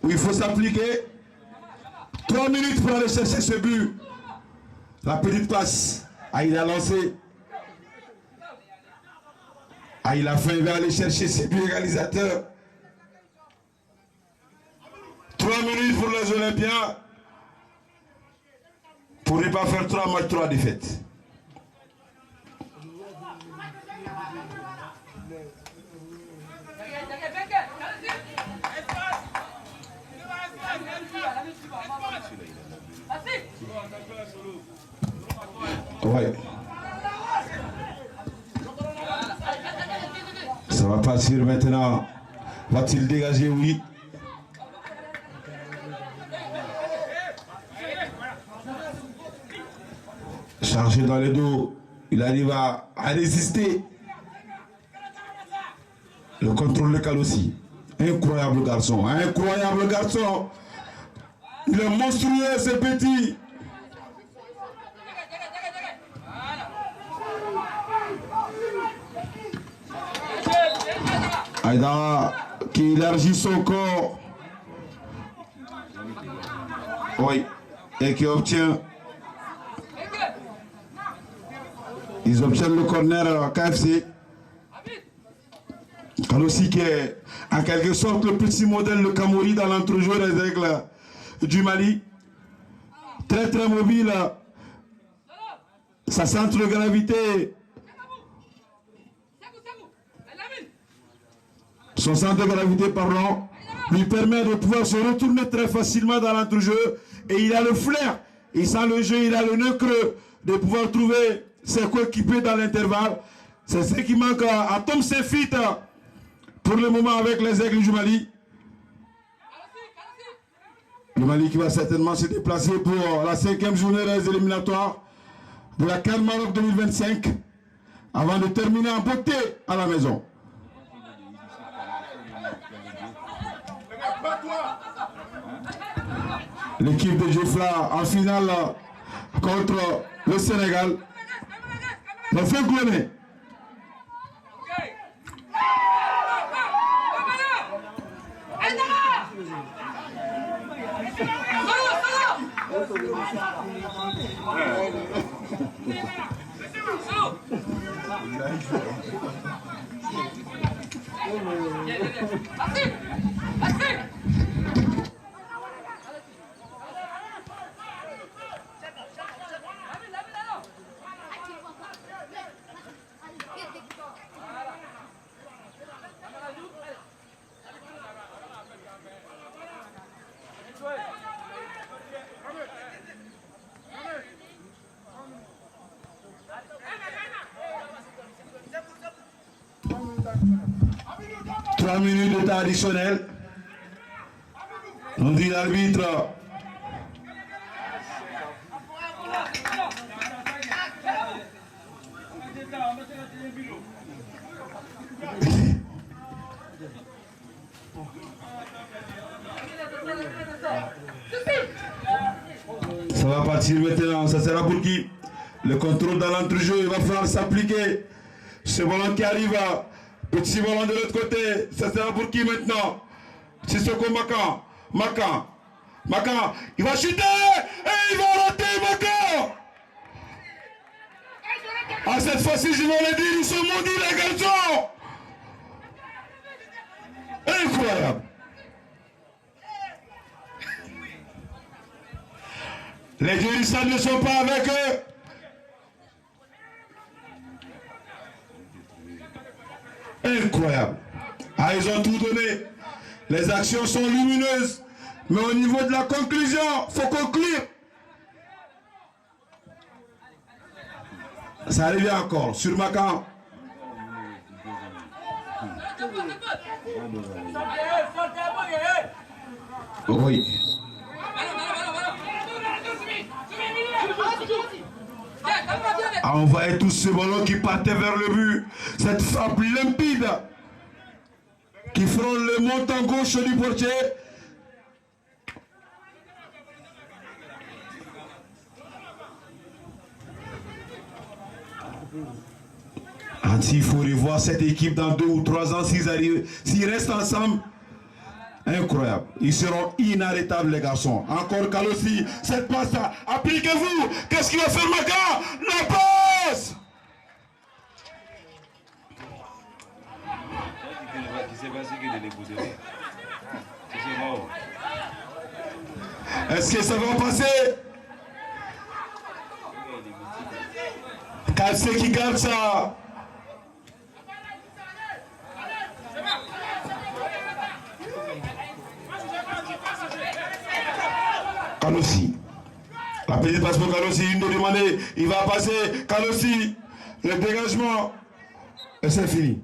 où il faut s'appliquer. 3 minutes pour aller chercher ce but. La petite passe. Ah, il a lancé. Ah, il a faim, il va aller chercher ce but égalisateur. 3 minutes pour les Olympiens. Pour ne pas faire 3 matchs, 3 défaites. Ouais. Ça va partir maintenant. Va-t-il dégager? Oui. Chargé dans le dos. Il arrive à résister. Le contrôle de Kalossi. Incroyable garçon. Incroyable garçon. Il est monstrueux ce petit. Aïdara qui élargit son corps. Oui. Et qui obtient. Ils obtiennent le corner KFC. Kalossi qui est en quelque sorte le petit modèle de Kamori dans l'entrejeu des aigles du Mali. Très très mobile. Sa centre de gravité. Son centre de gravité, pardon, lui permet de pouvoir se retourner très facilement dans l'entrejeu. Et il a le flair, il sent le jeu, il a le nœud creux de pouvoir trouver ses coéquipiers dans l'intervalle. C'est ce qui manque à Tom Sefit pour le moment avec les aigles du Mali. Le Mali qui va certainement se déplacer pour la 5e journée des éliminatoires de la CAN Maroc 2025 avant de terminer en beauté à la maison. L'équipe de Jeffla en finale contre le Sénégal. Le fait Gouéné. Trois minutes de temps additionnel. On dit l'arbitre. partir maintenant. Ça sera pour qui? Le contrôle dans l'entrejeu, il va falloir s'appliquer. Ce ballon qui arrive, petit ballon de l'autre côté. Ça sera pour qui maintenant? Sissoko Makan. Makan, il va chuter et il va rater Makan. Ah, cette fois-ci, je vais le dire, ils sont maudits les garçons. Incroyable. Les dirigeants ne sont pas avec eux. Incroyable. Ah, ils ont tout donné. Les actions sont lumineuses. Mais au niveau de la conclusion, il faut conclure. Ça arrive encore sur Makan. Oui. Ah, on voyait tous ces ballons qui partaient vers le but. Cette frappe limpide qui frôle le montant gauche du portier. S'il faut revoir cette équipe dans 2 ou 3 ans, s'ils restent ensemble, incroyable. Ils seront inarrêtables, les garçons. Encore Kalossi, cette passe, appliquez-vous. Qu'est-ce qu'il va faire Makan? La passe! Est-ce que ça va passer? Kalsé qui garde ça. Kalossi. La petite passe pour Kalossi, une de demander, il va passer. Kalossi, le dégagement. Et c'est fini.